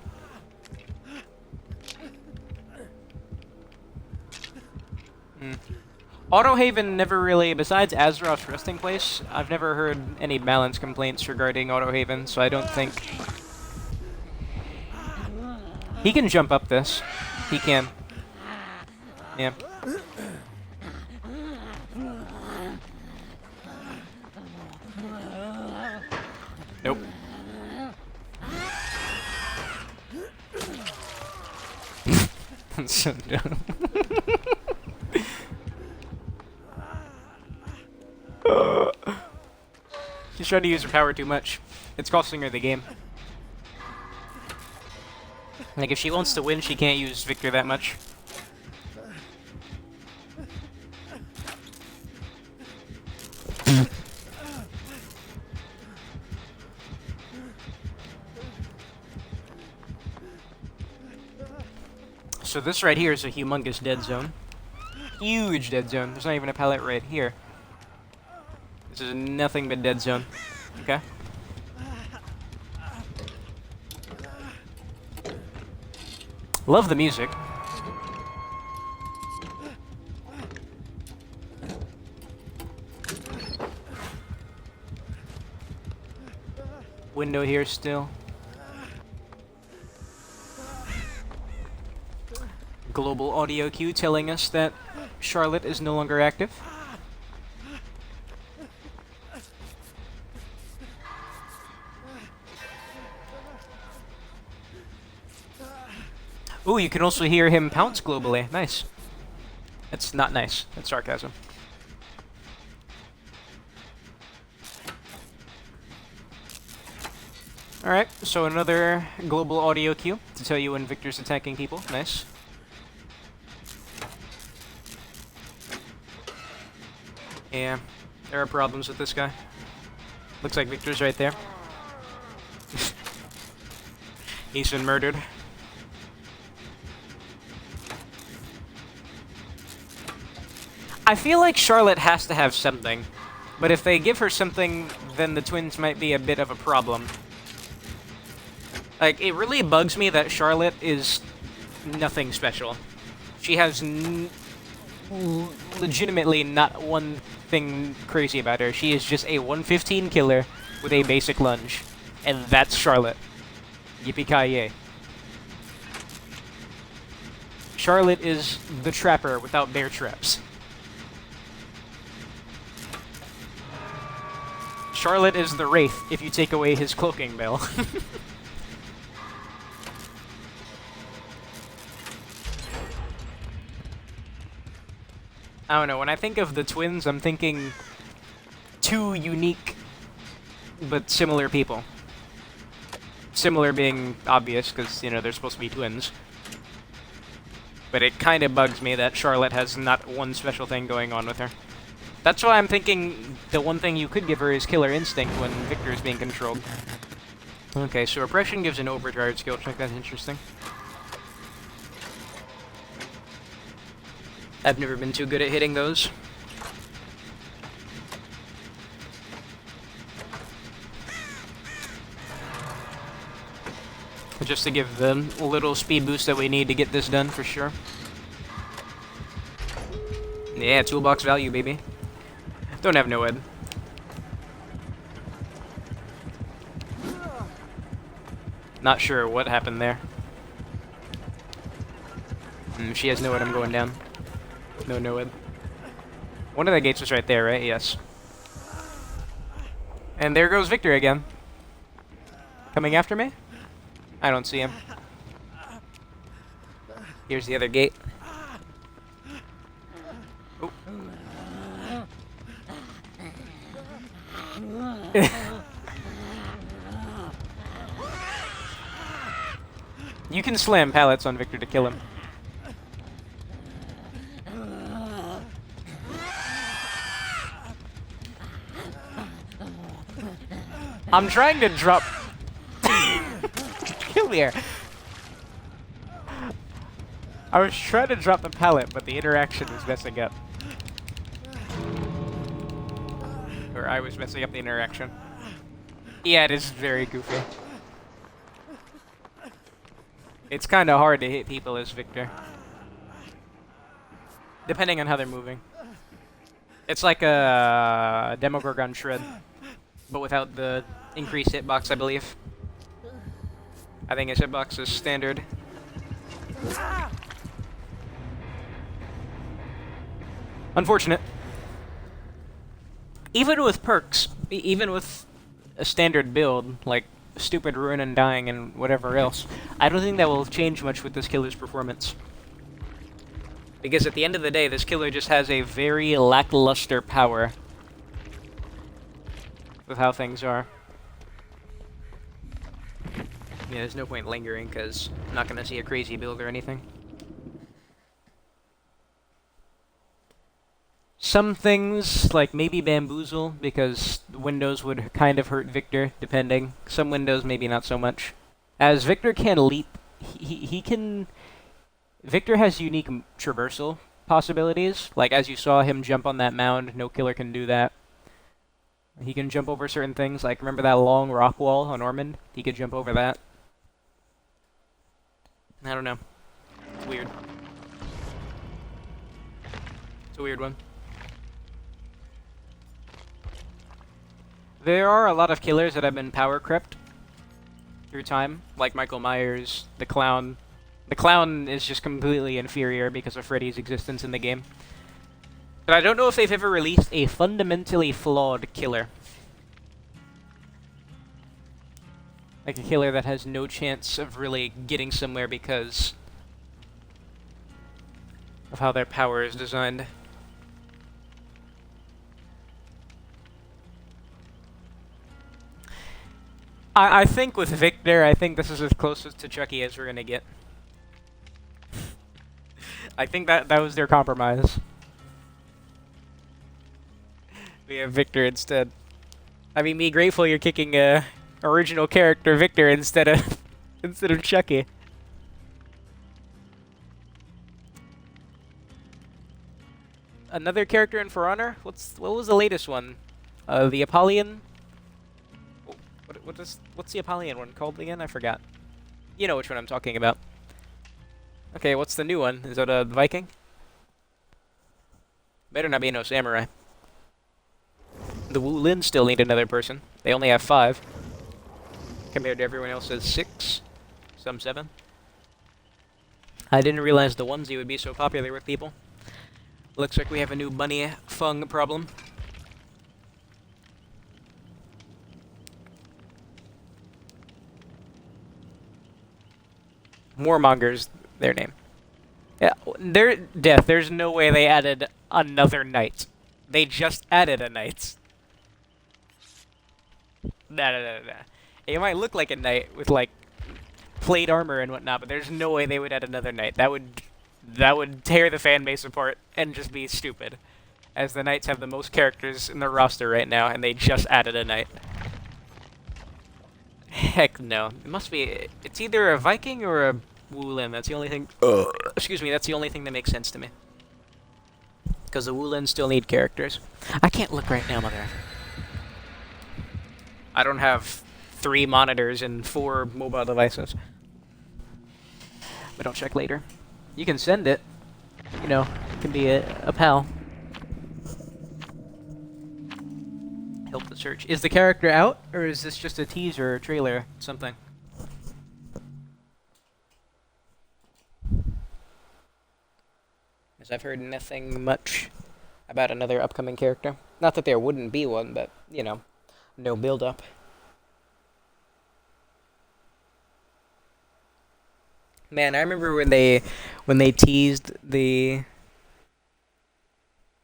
Autohaven never really, besides Azeroth's resting place, I've never heard any balance complaints regarding Autohaven, so I don't think... He can jump up this. He can. Yeah. Nope. That's so dumb. She's trying to use her power too much. It's costing her the game. Like, if she wants to win, she can't use Victor that much. So this right here is a humongous dead zone. Huge dead zone. There's not even a pallet right here. This is nothing but dead zone. Okay? Love the music. Window here still. Global audio cue telling us that Charlotte is no longer active. Ooh, you can also hear him pounce globally. Nice. That's not nice. That's sarcasm. Alright, so another global audio cue to tell you when Victor's attacking people. Nice. Yeah, there are problems with this guy. Looks like Victor's right there. He's been murdered. I feel like Charlotte has to have something, but if they give her something, then the twins might be a bit of a problem. Like, it really bugs me that Charlotte is nothing special. She has legitimately not one thing crazy about her. She is just a 115 killer with a basic lunge. And that's Charlotte. Yippee-ki-yay. Charlotte is the trapper without bear traps. Charlotte is the Wraith if you take away his cloaking bell. I don't know, when I think of the twins, I'm thinking two unique but similar people. Similar being obvious, because, you know, they're supposed to be twins. But it kind of bugs me that Charlotte has not one special thing going on with her. That's why I'm thinking the one thing you could give her is Killer Instinct when Victor is being controlled. Okay, so Oppression gives an overcharge skill check. That's interesting. I've never been too good at hitting those. Just to give them a little speed boost that we need to get this done for sure. Yeah, toolbox value, baby. Don't have no ed. Not sure what happened there. She has no way I'm going down. No way. One of the gates was right there, right? Yes. And there goes Victor again. Coming after me? I don't see him. Here's the other gate. Oh. You can slam pallets on Victor to kill him. I'm trying to drop... Kill me here. I was trying to drop the pallet, but the interaction was messing up. Or I was messing up the interaction. Yeah, it is very goofy. It's kind of hard to hit people as Victor. Depending on how they're moving. It's like a Demogorgon Shred, but without the increased hitbox, I believe. I think his hitbox is standard. Unfortunate. Even with perks, even with a standard build, like stupid Ruin and Dying and whatever else, I don't think that will change much with this killer's performance. Because at the end of the day, this killer just has a very lackluster power with how things are. Yeah, there's no point lingering, because I'm not going to see a crazy build or anything. Some things, like maybe Bamboozle, because windows would kind of hurt Victor, depending. Some windows, maybe not so much. As Victor can leap, he can... Victor has unique traversal possibilities. Like, as you saw him jump on that mound, no killer can do that. He can jump over certain things, like, remember that long rock wall on Ormond? He could jump over that. I don't know. It's weird. It's a weird one. There are a lot of killers that have been power crept through time, like Michael Myers, the Clown. The Clown is just completely inferior because of Freddy's existence in the game. But I don't know if they've ever released a fundamentally flawed killer. Like a killer that has no chance of really getting somewhere because of how their power is designed. I think with Victor, I think this is as close to Chucky as we're gonna get. I think that was their compromise. We have Victor instead. I mean, be grateful you're kicking original character Victor instead of Chucky. Another character in For Honor? What was the latest one? The Apollyon? What's the Apollyon one called again? I forgot. You know which one I'm talking about. Okay, what's the new one? Is that a Viking? Better not be no samurai. The Wu Lin still need another person. They only have 5. Compared to everyone else's 6. Some 7. I didn't realize the onesie would be so popular with people. Looks like we have a new bunny fung problem. Warmonger's their name. Yeah, their death. There's no way they added another knight. They just added a knight. Nah. It might look like a knight with like plate armor and whatnot, but there's no way they would add another knight. That would tear the fan base apart and just be stupid. As the knights have the most characters in their roster right now, and they just added a knight. Heck no. It must be... It's either a Viking or a Wu Lin. That's the only thing... Excuse me, that's the only thing that makes sense to me. Because the Wu Lin still need characters. I can't look right now, mother. I don't have 3 monitors and 4 mobile devices. But I'll check later. You can send it. You know, it can be a pal. Help the search. Is the character out, or is this just a teaser or trailer? Something. as I've heard nothing much about another upcoming character. Not that there wouldn't be one, but, you know, no build-up. Man, I remember when they teased the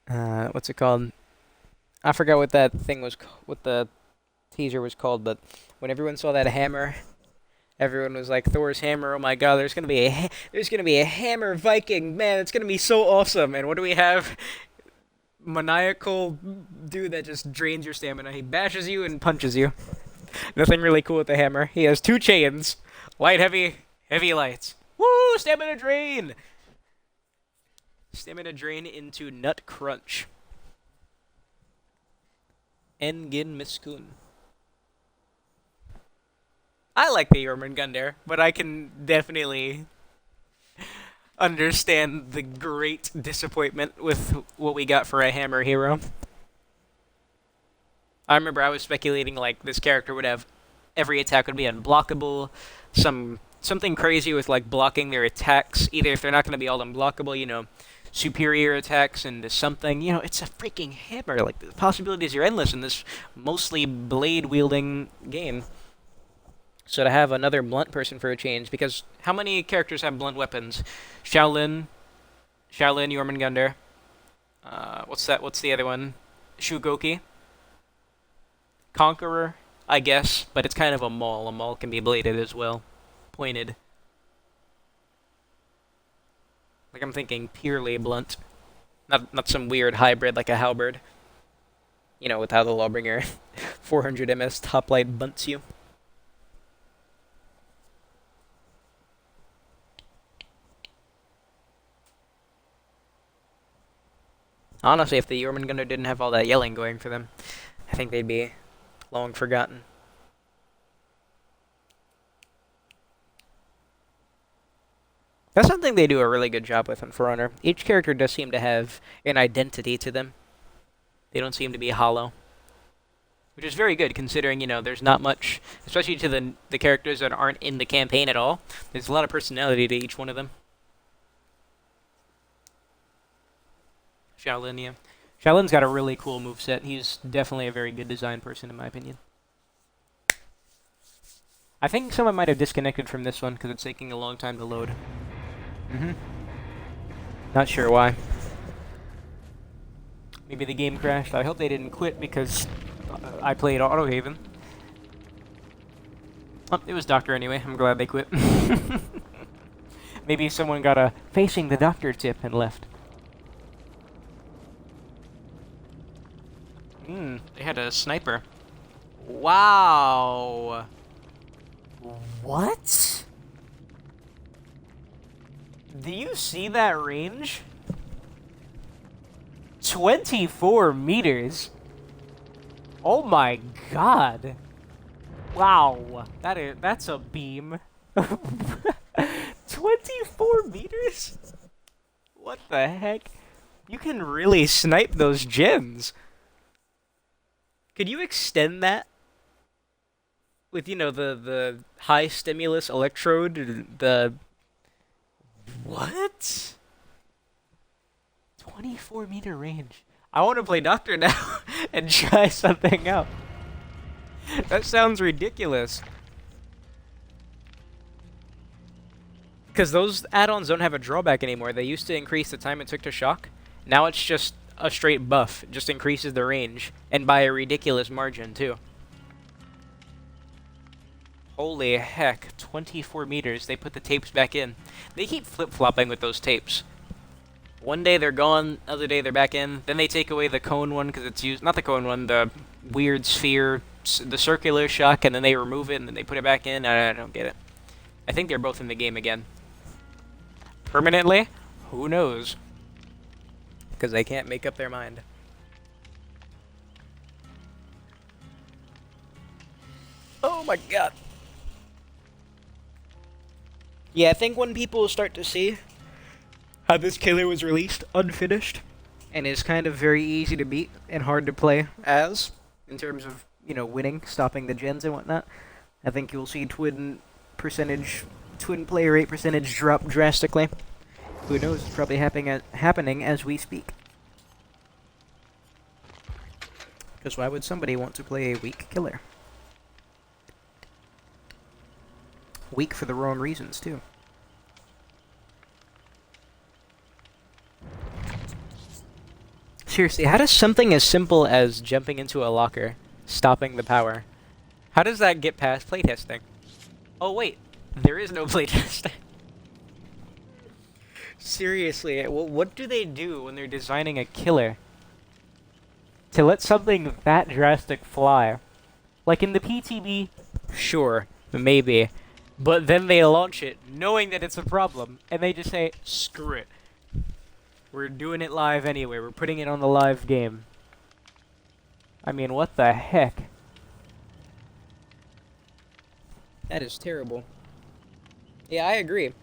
what's it called? I forgot what that thing was, what the teaser was called, but when everyone saw that hammer, everyone was like, "Thor's hammer! Oh my God, there's gonna be a hammer Viking, man! It's gonna be so awesome!" And what do we have? Maniacal dude that just drains your stamina. He bashes you and punches you. Nothing really cool with the hammer. He has two chains, light, heavy, heavy, light. Woo! Stamina drain. Stamina drain into nut crunch. Engin Miskun. I like the Jormungandr, but I can definitely understand the great disappointment with what we got for a hammer hero. I remember I was speculating like this character would have every attack would be unblockable, something crazy with like blocking their attacks, either if they're not going to be all unblockable, you know, superior attacks into something. You know, it's a freaking hammer. Like the possibilities are endless in this mostly blade wielding game. So to have another blunt person for a change, because how many characters have blunt weapons? Shaolin, Jormungandr. What's that? What's the other one? Shugoki. Conqueror, I guess, but it's kind of a maul. A maul can be bladed as well, pointed. Like I'm thinking purely blunt, not some weird hybrid like a halberd. You know, with how the Lawbringer 400 ms top light bunts you. Honestly, if the Jormungandr didn't have all that yelling going for them, I think they'd be long forgotten. That's something they do a really good job with in For Honor. Each character does seem to have an identity to them. They don't seem to be hollow. Which is very good, considering, you know, there's not much, especially to the characters that aren't in the campaign at all. There's a lot of personality to each one of them. Shaolin, yeah. Shaolin's got a really cool moveset. He's definitely a very good design person, in my opinion. I think someone might have disconnected from this one because it's taking a long time to load. Not sure why. Maybe the game crashed. I hope they didn't quit because I played Autohaven. Oh, it was Doctor anyway. I'm glad they quit. Maybe someone got a facing the Doctor tip and left. They had a sniper. Wow. What? Do you see that range? 24 meters. Oh my God. Wow. That's a beam. 24 meters? What the heck? You can really snipe those gens. Could you extend that with, you know, the high stimulus electrode, the... What? 24-meter range. I want to play Doctor now and try something out. That sounds ridiculous. Because those add-ons don't have a drawback anymore. They used to increase the time it took to shock. Now it's just a straight buff. It just increases the range. And by a ridiculous margin, too. Holy heck. 24 meters. They put the tapes back in. They keep flip-flopping with those tapes. One day they're gone, other day they're back in. Then they take away the cone one because it's used... Not the cone one, the weird sphere, the circular shock, and then they remove it and then they put it back in. I don't get it. I think they're both in the game again. Permanently? Who knows? Because they can't make up their mind. Oh my God. Yeah, I think when people start to see how this killer was released unfinished and is kind of very easy to beat and hard to play as, in terms of, you know, winning, stopping the gens and whatnot, I think you'll see twin player rate percentage drop drastically. Who knows? It's probably happening as we speak. Because why would somebody want to play a weak killer? Weak for the wrong reasons, too. Seriously, how does something as simple as jumping into a locker, stopping the power, how does that get past playtesting? Oh wait, there is no playtesting. Seriously, what do they do when they're designing a killer to let something that drastic fly? Like in the PTB, sure, maybe. But then they launch it knowing that it's a problem, and they just say, screw it. We're doing it live anyway, we're putting it on the live game. I mean, what the heck? That is terrible. Yeah, I agree.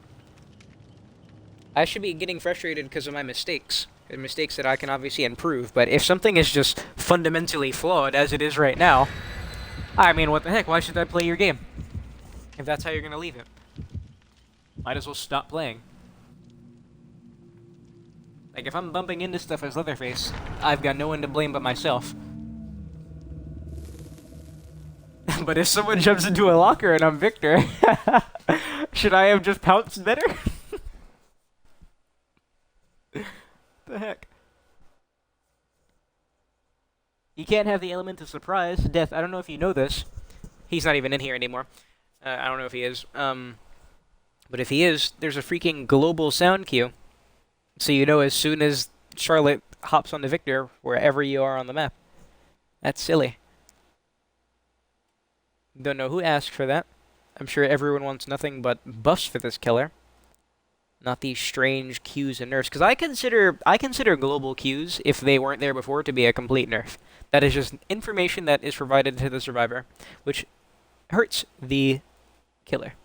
I should be getting frustrated because of my mistakes. And mistakes that I can obviously improve, but if something is just fundamentally flawed, as it is right now, I mean, what the heck? Why should I play your game? If that's how you're gonna leave it. Might as well stop playing. Like, if I'm bumping into stuff as Leatherface, I've got no one to blame but myself. But if someone jumps into a locker and I'm Victor, should I have just pounced better? The heck? You can't have the element of surprise. Death, I don't know if you know this. He's not even in here anymore. I don't know if he is. But if he is, there's a freaking global sound cue. So you know as soon as Charlotte hops onto Victor, wherever you are on the map. That's silly. Don't know who asked for that. I'm sure everyone wants nothing but buffs for this killer. Not these strange cues and nerfs. Because I consider global cues, if they weren't there before, to be a complete nerf. That is just information that is provided to the survivor, which hurts the killer.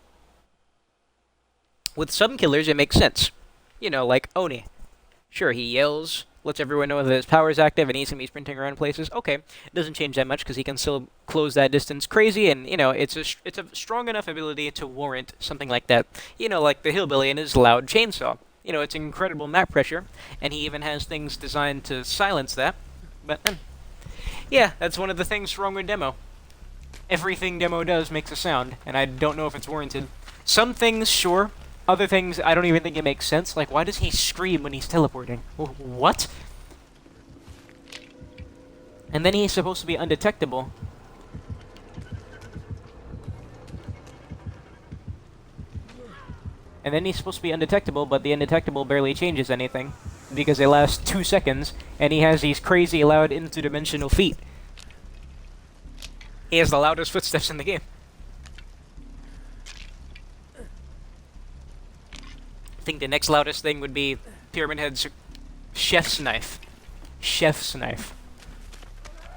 With some killers, it makes sense. You know, like Oni. Sure, he yells, lets everyone know that his power is active, and he's going to be sprinting around places. Okay, it doesn't change that much, because he can still close that distance crazy, and, you know, it's a strong enough ability to warrant something like that. You know, like the Hillbilly and his loud chainsaw. You know, it's incredible map pressure, and he even has things designed to silence that. But, yeah, that's one of the things wrong with Demo. Everything Demo does makes a sound, and I don't know if it's warranted. Some things, sure. Other things, I don't even think it makes sense. Like, why does he scream when he's teleporting? What? And then he's supposed to be undetectable. And then he's supposed to be undetectable, but the undetectable barely changes anything. Because it lasts 2 seconds, and he has these crazy loud interdimensional feet. He has the loudest footsteps in the game. I think the next loudest thing would be Pyramid Head's chef's knife. Chef's knife.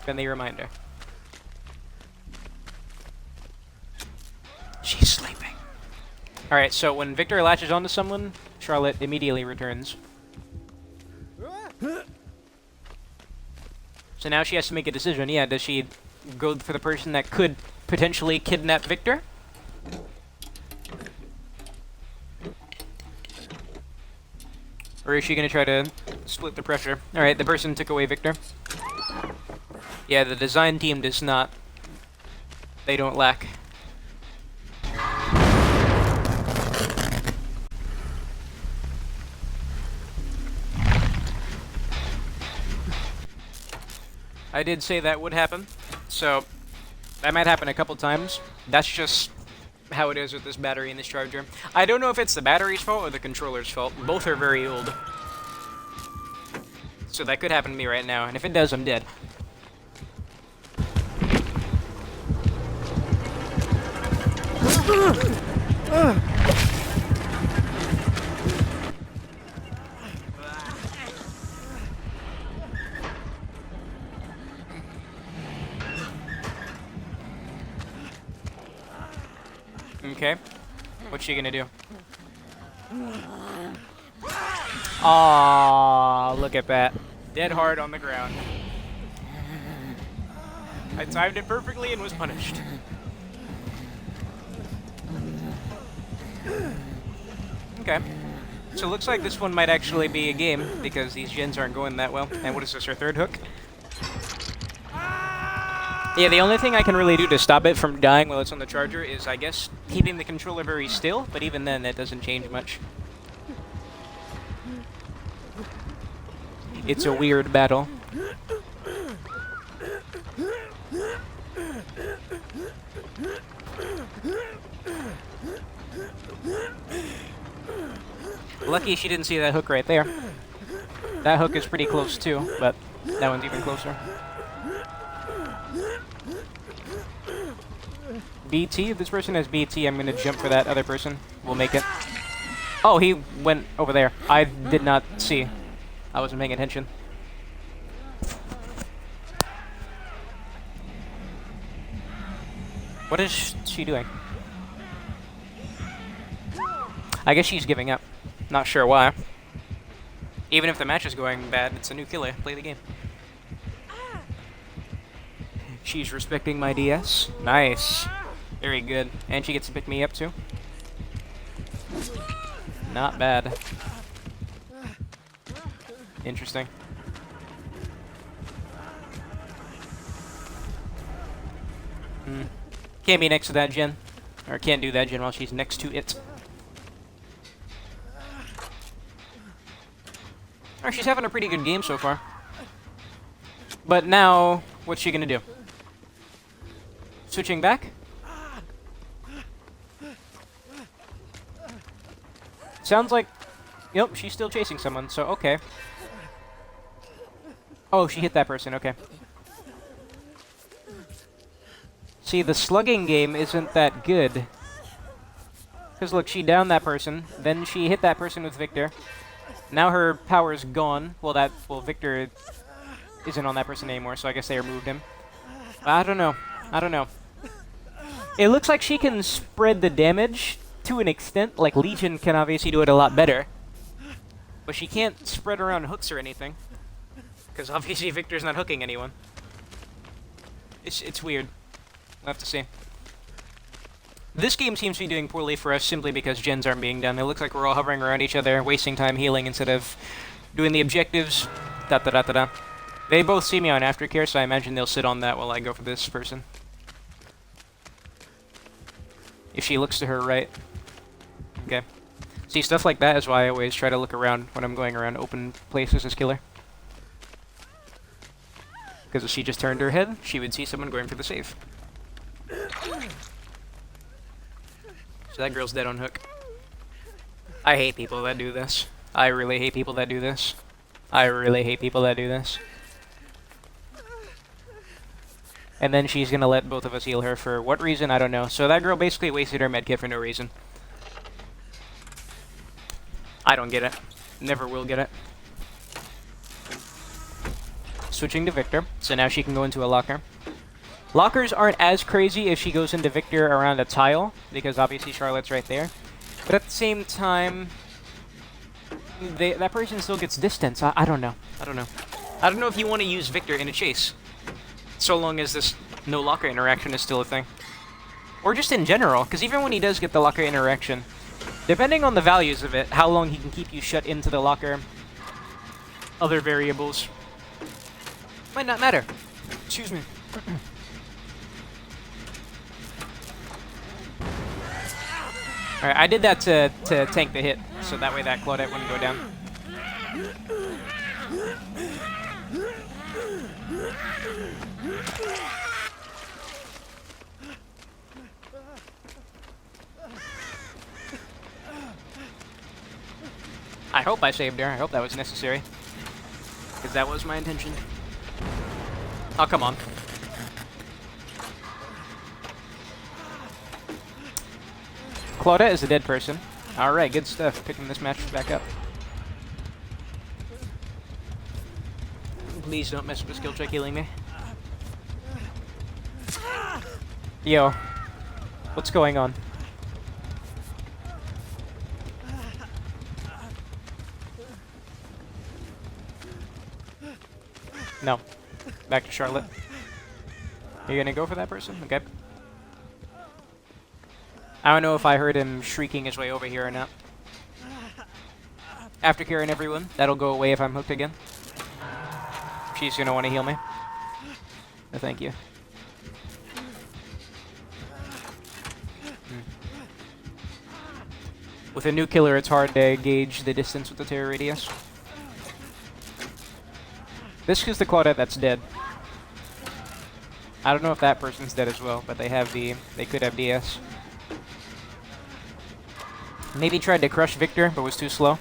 Friendly reminder. She's sleeping. Alright, so when Victor latches onto someone, Charlotte immediately returns. So now she has to make a decision. Yeah, does she go for the person that could potentially kidnap Victor? Or is she going to try to split the pressure? Alright, the person took away Victor. Yeah, the design team does not. They don't lack. I did say that would happen, so that might happen a couple times. That's just how it is with this battery and this charger. I don't know if it's the battery's fault or the controller's fault. Both are very old. So that could happen to me right now, and if it does, I'm dead. Okay. What's she gonna do? Aww, look at that. Dead hard on the ground. I timed it perfectly and was punished. Okay. So it looks like this one might actually be a game, because these gens aren't going that well. And what is this, her third hook? Yeah, the only thing I can really do to stop it from dying while it's on the charger is, I guess, keeping the controller very still, but even then, that doesn't change much. It's a weird battle. Lucky she didn't see that hook right there. That hook is pretty close too, but that one's even closer. BT, if this person has BT, I'm gonna jump for that other person. We'll make it. Oh, he went over there. I did not see. I wasn't paying attention. What is she doing? I guess she's giving up. Not sure why. Even if the match is going bad, it's a new killer. Play the game. She's respecting my DS. Nice. Very good. And she gets to pick me up too. Not bad. Interesting. Can't be next to that gen. Or can't do that gen while she's next to it. Or she's having a pretty good game so far. But now, what's she gonna do? Switching back? Sounds like... Yep, she's still chasing someone, so okay. Oh, she hit that person, okay. See, the slugging game isn't that good. Because look, she downed that person, then she hit that person with Victor. Now her power's gone. Well, Victor isn't on that person anymore, so I guess they removed him. I don't know. I don't know. It looks like she can spread the damage to an extent. Like, Legion can obviously do it a lot better. But she can't spread around hooks or anything. Because obviously Victor's not hooking anyone. It's weird. We'll have to see. This game seems to be doing poorly for us simply because gens aren't being done. It looks like we're all hovering around each other, wasting time healing instead of doing the objectives. Da-da-da-da-da. They both see me on aftercare, so I imagine they'll sit on that while I go for this person. If she looks to her right. Okay. See, stuff like that is why I always try to look around when I'm going around open places as killer. Because if she just turned her head, she would see someone going for the save. So that girl's dead on hook. I hate people that do this. I really hate people that do this. I really hate people that do this. And then she's gonna let both of us heal her for what reason, I don't know. So that girl basically wasted her medkit for no reason. I don't get it. Never will get it. Switching to Victor, so now she can go into a locker. Lockers aren't as crazy if she goes into Victor around a tile, because obviously Charlotte's right there. But at the same time, that person still gets distance. I don't know. I don't know. I don't know if you want to use Victor in a chase, so long as this no locker interaction is still a thing. Or just in general, because even when he does get the locker interaction, depending on the values of it, how long he can keep you shut into the locker, other variables, might not matter. Excuse me. Alright, I did that to tank the hit, so that way that Claudette wouldn't go down. I hope I saved her. I hope that was necessary. Because that was my intention. Oh, come on. Claudette is a dead person. Alright, good stuff. Picking this match back up. Please don't mess with skill check healing me. Yo. What's going on? No. Back to Charlotte. Are you gonna go for that person? Okay. I don't know if I heard him shrieking his way over here or not. Aftercare and everyone. That'll go away if I'm hooked again. She's gonna want to heal me. No, thank you. With a new killer, it's hard to gauge the distance with the terror radius. This is the Claudette that's dead. I don't know if that person's dead as well, but they could have DS. Maybe tried to crush Victor, but was too slow.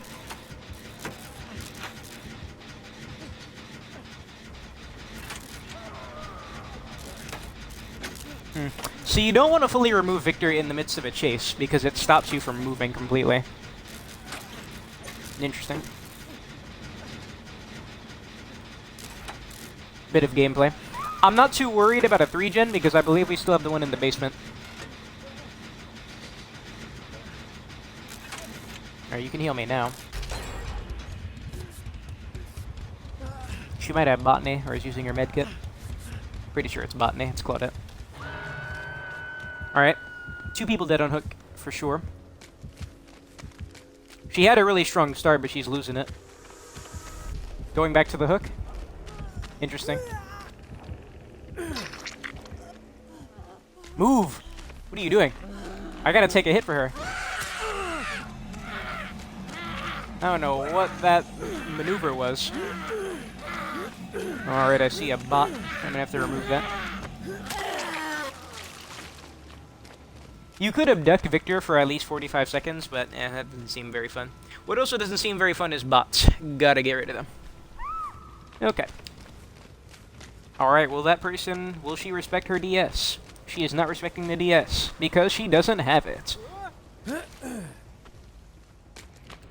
So you don't want to fully remove Victor in the midst of a chase, because it stops you from moving completely. Interesting. Bit of gameplay. I'm not too worried about a 3-gen, because I believe we still have the one in the basement. Alright, you can heal me now. She might have Botany, or is using her medkit. Pretty sure it's Botany, it's Claudette. Alright. 2 people dead on hook, for sure. She had a really strong start, but she's losing it. Going back to the hook. Interesting. Move! What are you doing? I gotta take a hit for her. I don't know what that maneuver was. Alright, I see a bot. I'm gonna have to remove that. You could abduct Victor for at least 45 seconds, but that doesn't seem very fun. What also doesn't seem very fun is bots. Gotta get rid of them. Okay. Alright, will that person, will she respect her DS? She is not respecting the DS, because she doesn't have it. I'm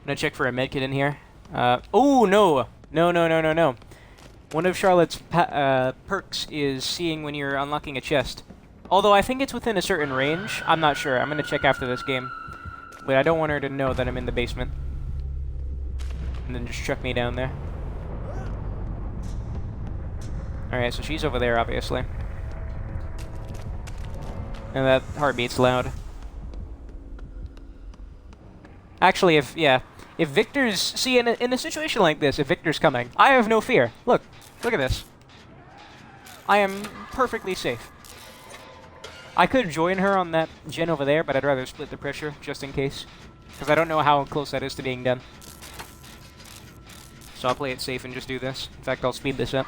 gonna check for a medkit in here. Oh, no! No. One of Charlotte's perks is seeing when you're unlocking a chest. Although I think it's within a certain range. I'm not sure. I'm gonna check after this game. But I don't want her to know that I'm in the basement. And then just chuck me down there. Alright, so she's over there, obviously. And that heartbeat's loud. Actually, if Victor's... See, in a situation like this, if Victor's coming, I have no fear. Look at this. I am perfectly safe. I could join her on that gen over there, but I'd rather split the pressure, just in case. Because I don't know how close that is to being done. So I'll play it safe and just do this. In fact, I'll speed this up.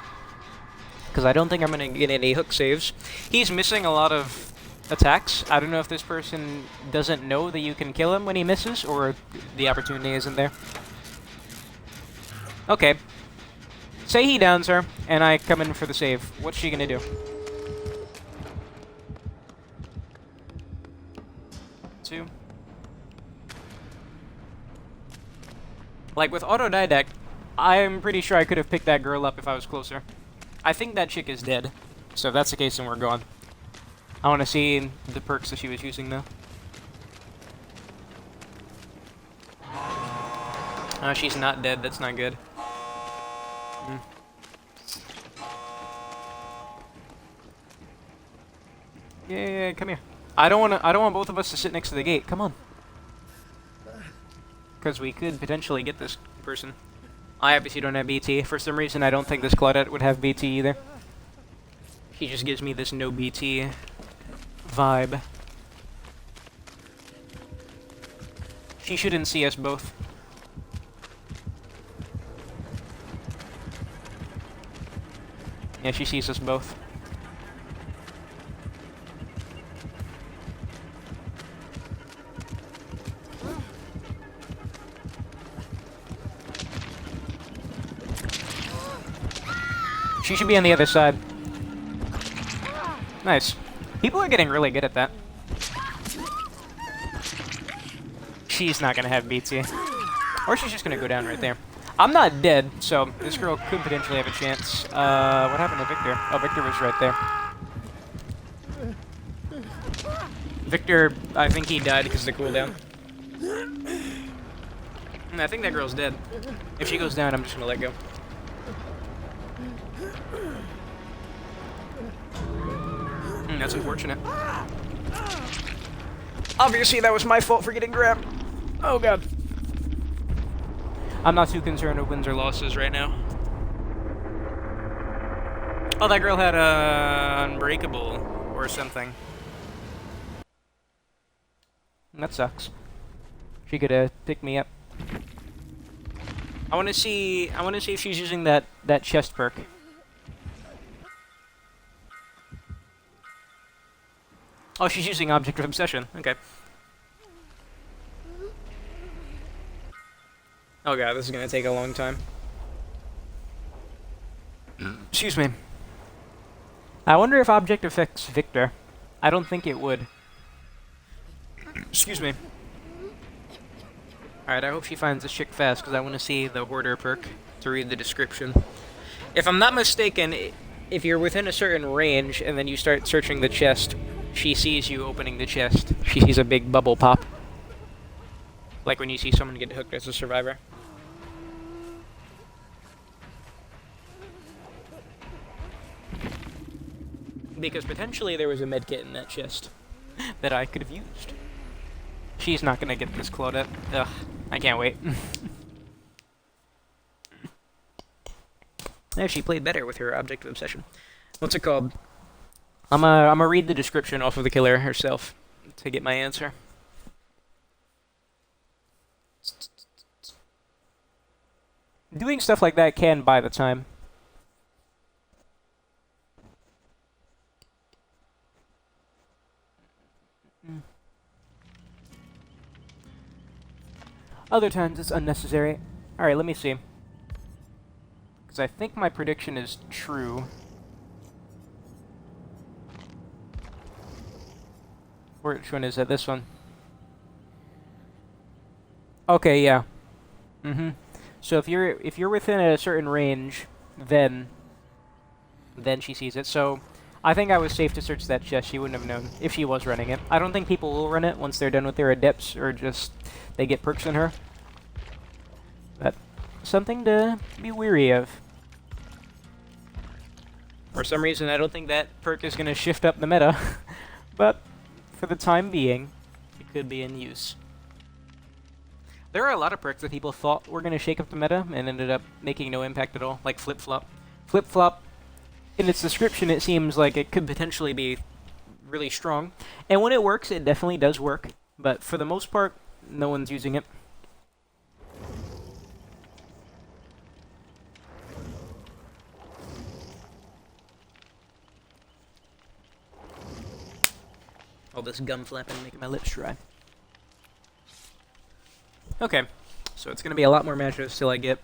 Because I don't think I'm going to get any hook saves. He's missing a lot of attacks. I don't know if this person doesn't know that you can kill him when he misses, or the opportunity isn't there. Okay. Say he downs her, and I come in for the save. What's she going to do? Like, with Autodidact, I'm pretty sure I could have picked that girl up if I was closer. I think that chick is dead. So if that's the case, then we're gone. I want to see the perks that she was using, though. She's not dead. That's not good. Yeah, come here. I don't want both of us to sit next to the gate. Come on. Because we could potentially get this person. I obviously don't have BT. For some reason, I don't think this Claudette would have BT either. He just gives me this no BT vibe. She shouldn't see us both. Yeah, she sees us both. She should be on the other side. Nice. People are getting really good at that. She's not gonna have BT. Or she's just gonna go down right there. I'm not dead, so this girl could potentially have a chance. What happened to Victor? Oh, Victor was right there. Victor, I think he died because of the cooldown. I think that girl's dead. If she goes down, I'm just gonna let go. That's unfortunate. Obviously, that was my fault for getting grabbed. Oh, God. I'm not too concerned with wins or losses right now. Oh, that girl had Unbreakable or something. That sucks. She could pick me up. I want to see if she's using that chest perk. Oh, she's using Object of Obsession. Okay. Oh god, this is gonna take a long time. Excuse me. I wonder if Object affects Victor. I don't think it would. Excuse me. Alright, I hope she finds this chick fast, because I want to see the Hoarder perk to read the description. If I'm not mistaken, if you're within a certain range, and then you start searching the chest, she sees you opening the chest. She sees a big bubble pop. Like when you see someone get hooked as a survivor. Because potentially there was a medkit in that chest that I could have used. She's not gonna get this Claudette. Ugh, I can't wait. She played better with her Object of Obsession. What's it called? I'm gonna read the description off of the killer herself to get my answer. Doing stuff like that can buy the time. Other times it's unnecessary. Alright, let me see. Because I think my prediction is true. Which one is it? This one. Okay, yeah. So if you're within a certain range, then she sees it. So I think I was safe to search that chest. She wouldn't have known if she was running it. I don't think people will run it once they're done with their adepts or just they get perks in her. But something to be weary of. For some reason, I don't think that perk is going to shift up the meta. But for the time being, it could be in use. There are a lot of perks that people thought were going to shake up the meta and ended up making no impact at all, like Flip-Flop. Flip-Flop, in its description, it seems like it could potentially be really strong. And when it works, it definitely does work. But for the most part, no one's using it. All this gum flapping making my lips dry. Okay, so it's going to be a lot more matches till I get...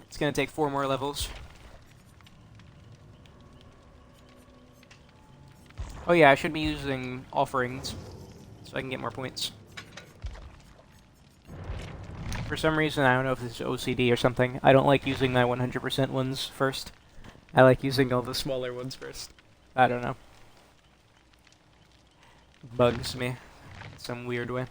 It's going to take 4 more levels. Oh yeah, I should be using offerings, so I can get more points. For some reason, I don't know if this is OCD or something, I don't like using my 100% ones first. I like using all the smaller ones first. I don't know. Bugs me in some weird way.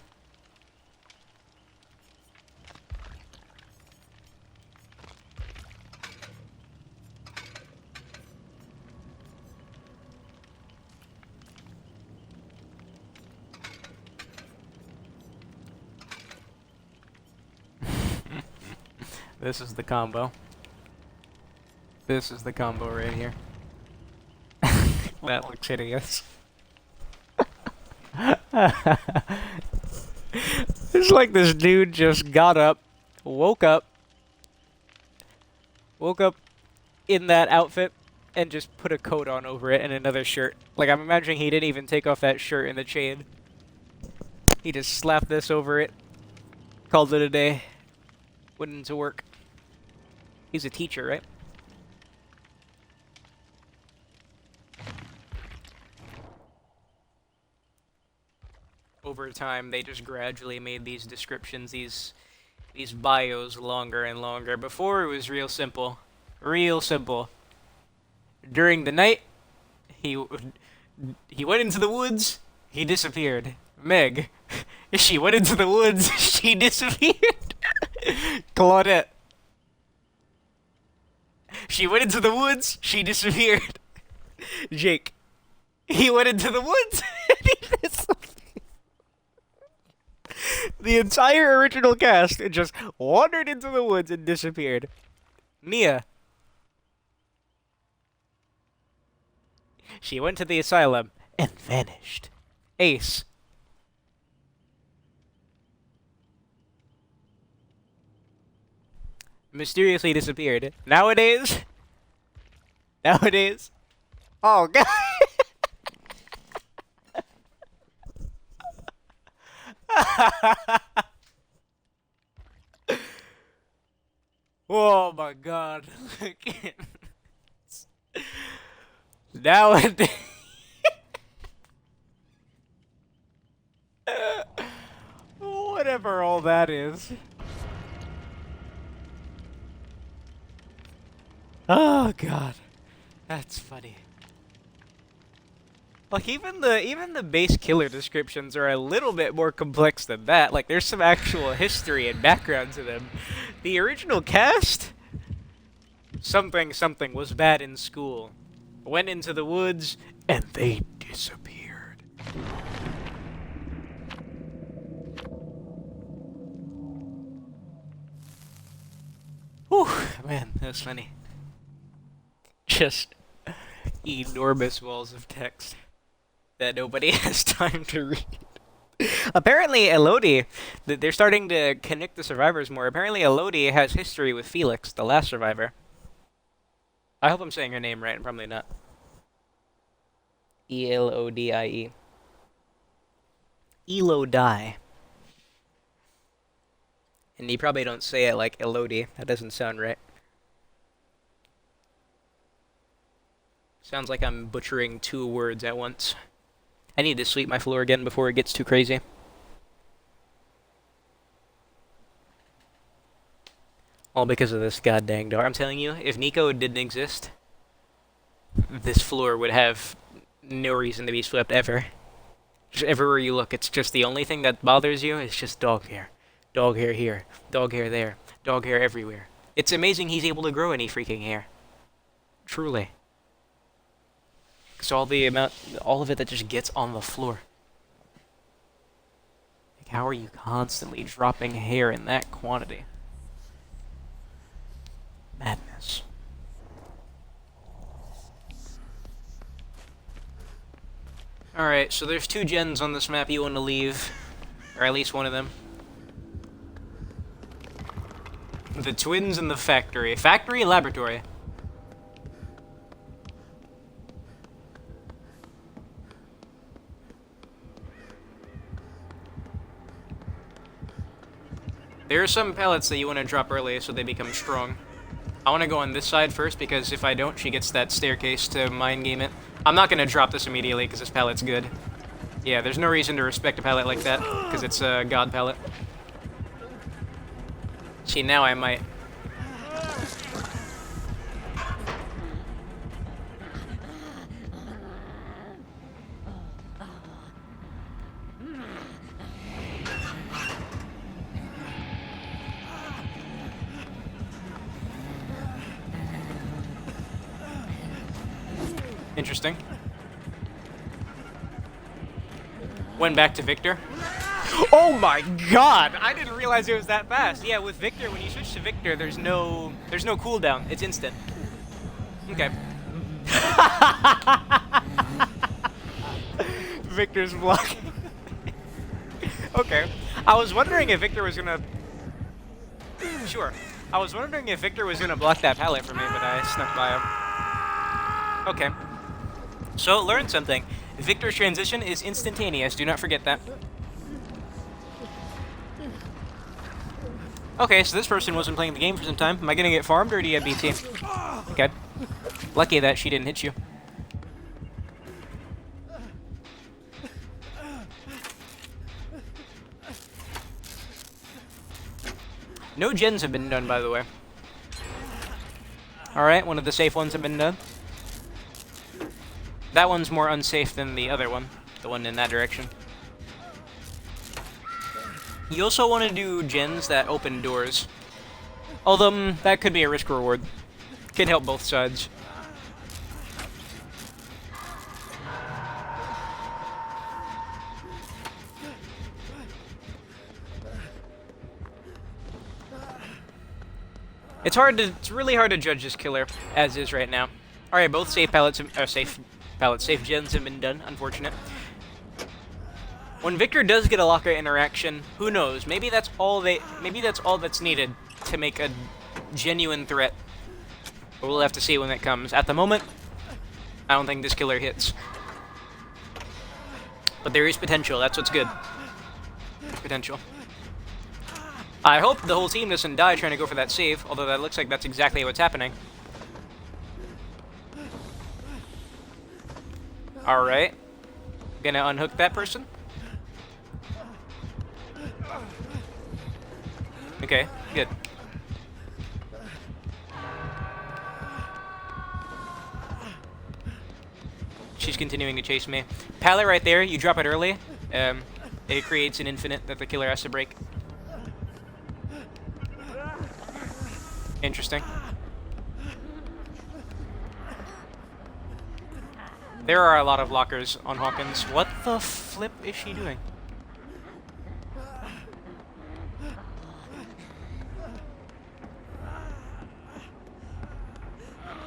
This is the combo. This is the combo right here. That looks hideous. It's like this dude just got up, woke up in that outfit, and just put a coat on over it and another shirt. Like, I'm imagining he didn't even take off that shirt and the chain. He just slapped this over it, called it a day, went into work. He's a teacher, right? Over time, they just gradually made these descriptions, these bios longer and longer. Before, it was real simple. Real simple. During the night, he went into the woods, he disappeared. Meg, she went into the woods, she disappeared. Claudette. She went into the woods, she disappeared. Jake. He went into the woods, and he disappeared. The entire original cast just wandered into the woods and disappeared. Mia. She went to the asylum and vanished. Ace. Mysteriously disappeared. Nowadays. Oh, God. Oh my God. Nowadays. Whatever all that is. Oh God. That's funny. Like even the base killer descriptions are a little bit more complex than that. Like there's some actual history and background to them. The original cast? Something was bad in school. Went into the woods and they disappeared. Whew, man, that was funny. Just enormous walls of text that nobody has time to read. Apparently, Elodie, they're starting to connect the survivors more. Apparently, Elodie has history with Felix, the last survivor. I hope I'm saying her name right, probably not. Elodie. Elodie. And you probably don't say it like Elodie. That doesn't sound right. Sounds like I'm butchering 2 words at once. I need to sweep my floor again before it gets too crazy. All because of this goddamn door. I'm telling you, if Nico didn't exist, this floor would have no reason to be swept ever. Just everywhere you look, it's just the only thing that bothers you is just dog hair. Dog hair here, dog hair there, dog hair everywhere. It's amazing he's able to grow any freaking hair. Truly. Because all of it that just gets on the floor. Like, how are you constantly dropping hair in that quantity? Madness. Alright, so there's 2 gens on this map you want to leave. Or at least one of them. The twins and the factory. Factory, laboratory. There are some pellets that you want to drop early so they become strong. I want to go on this side first because if I don't, she gets that staircase to mind game it. I'm not going to drop this immediately because this pallet's good. Yeah, there's no reason to respect a pallet like that because it's a god pallet. See, now I might. Interesting. Went back to Victor. Oh my God! I didn't realize it was that fast. Yeah, with Victor, when you switch to Victor, there's no cooldown. It's instant. Okay. Victor's blocking. Okay. I was wondering if Victor was gonna. Sure. I was wondering if Victor was gonna block that pallet for me, but I snuck by him. Okay. So, learn something. Victor's transition is instantaneous. Do not forget that. Okay, so this person wasn't playing the game for some time. Am I gonna get farmed, or do you have BT? Okay. Lucky that she didn't hit you. No gens have been done, by the way. Alright, one of the safe ones have been done. That one's more unsafe than the other one. The one in that direction. You also want to do gens that open doors. Although, that could be a risk-reward. Can help both sides. It's really hard to judge this killer as is right now. All right, both safe gens have been done. Unfortunate. When Victor does get a locker interaction, who knows? Maybe that's all that's needed to make a genuine threat. But we'll have to see when it comes. At the moment, I don't think this killer hits. But there is potential. That's what's good. Potential. I hope the whole team doesn't die trying to go for that save, although that looks like that's exactly what's happening. Alright. Gonna unhook that person. Okay, good. She's continuing to chase me. Pallet right there, you drop it early. It creates an infinite that the killer has to break. Interesting. There are a lot of lockers on Hawkins. What the flip is she doing?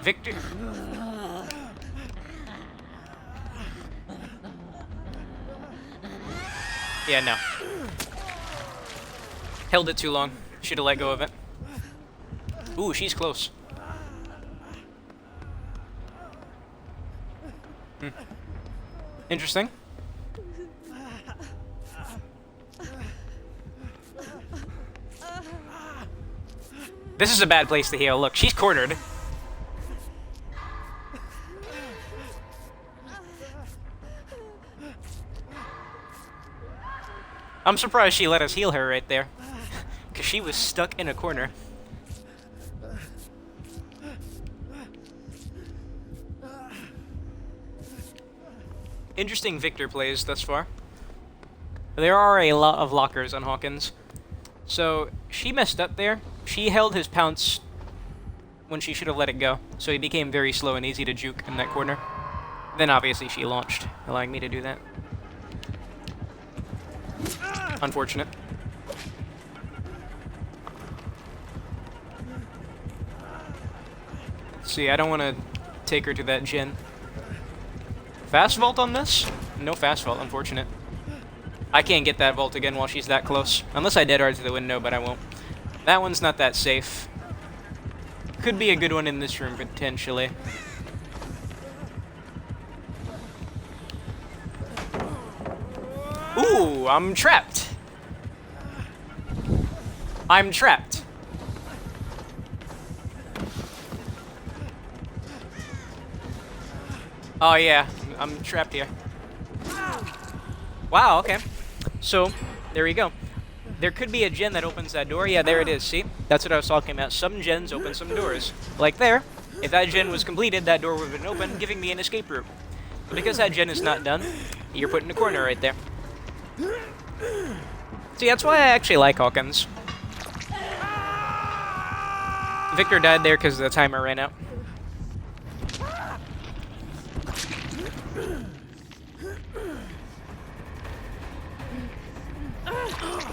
Victor... Yeah, no. Held it too long. Should have let go of it. Ooh, she's close. Interesting. This is a bad place to heal. Look, she's cornered. I'm surprised she let us heal her right there. Because she was stuck in a corner. Interesting Victor plays thus far. There are a lot of lockers on Hawkins. So, she messed up there. She held his pounce when she should have let it go. So he became very slow and easy to juke in that corner. Then obviously she launched, allowing me to do that. Unfortunate. Let's see, I don't want to take her to that gen. Fast vault on this? No fast vault, unfortunate. I can't get that vault again while she's that close. Unless I dead hard to the window, but I won't. That one's not that safe. Could be a good one in this room, potentially. Ooh, I'm trapped. I'm trapped. Oh yeah, I'm trapped here. Wow, okay. So, there you go. There could be a gen that opens that door. Yeah, there it is, see? That's what I was talking about. Some gens open some doors. Like there. If that gen was completed, that door would have been open, giving me an escape route. But because that gen is not done, you're put in a corner right there. See, that's why I actually like Hawkins. Victor died there because the timer ran out.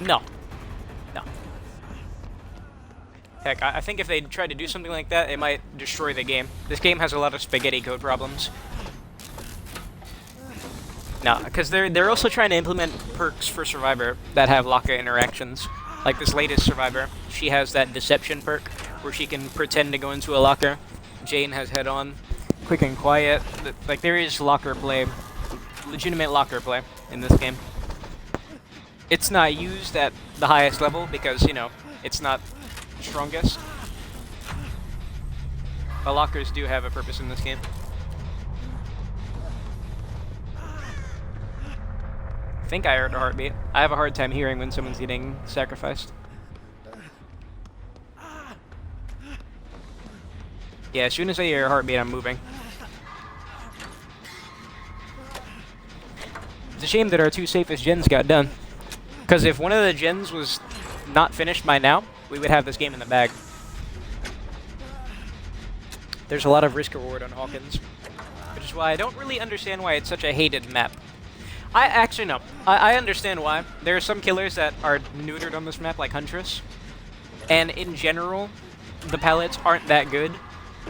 No. No. Heck, I think if they tried to do something like that, it might destroy the game. This game has a lot of spaghetti code problems. No, because they're also trying to implement perks for Survivor that have locker interactions. Like this latest Survivor, she has that deception perk where she can pretend to go into a locker. Jane has head on, quick and quiet. Like there is locker play, legitimate locker play in this game. It's not used at the highest level because, you know, it's not strongest. But lockers do have a purpose in this game. I think I heard a heartbeat. I have a hard time hearing when someone's getting sacrificed. Yeah, as soon as I hear a heartbeat, I'm moving. It's a shame that our two safest gens got done. Because if one of the gens was not finished by now, we would have this game in the bag. There's a lot of risk reward on Hawkins, which is why I don't really understand why it's such a hated map. I actually no. I understand why. There are some killers that are neutered on this map, like Huntress. And in general, the pallets aren't that good,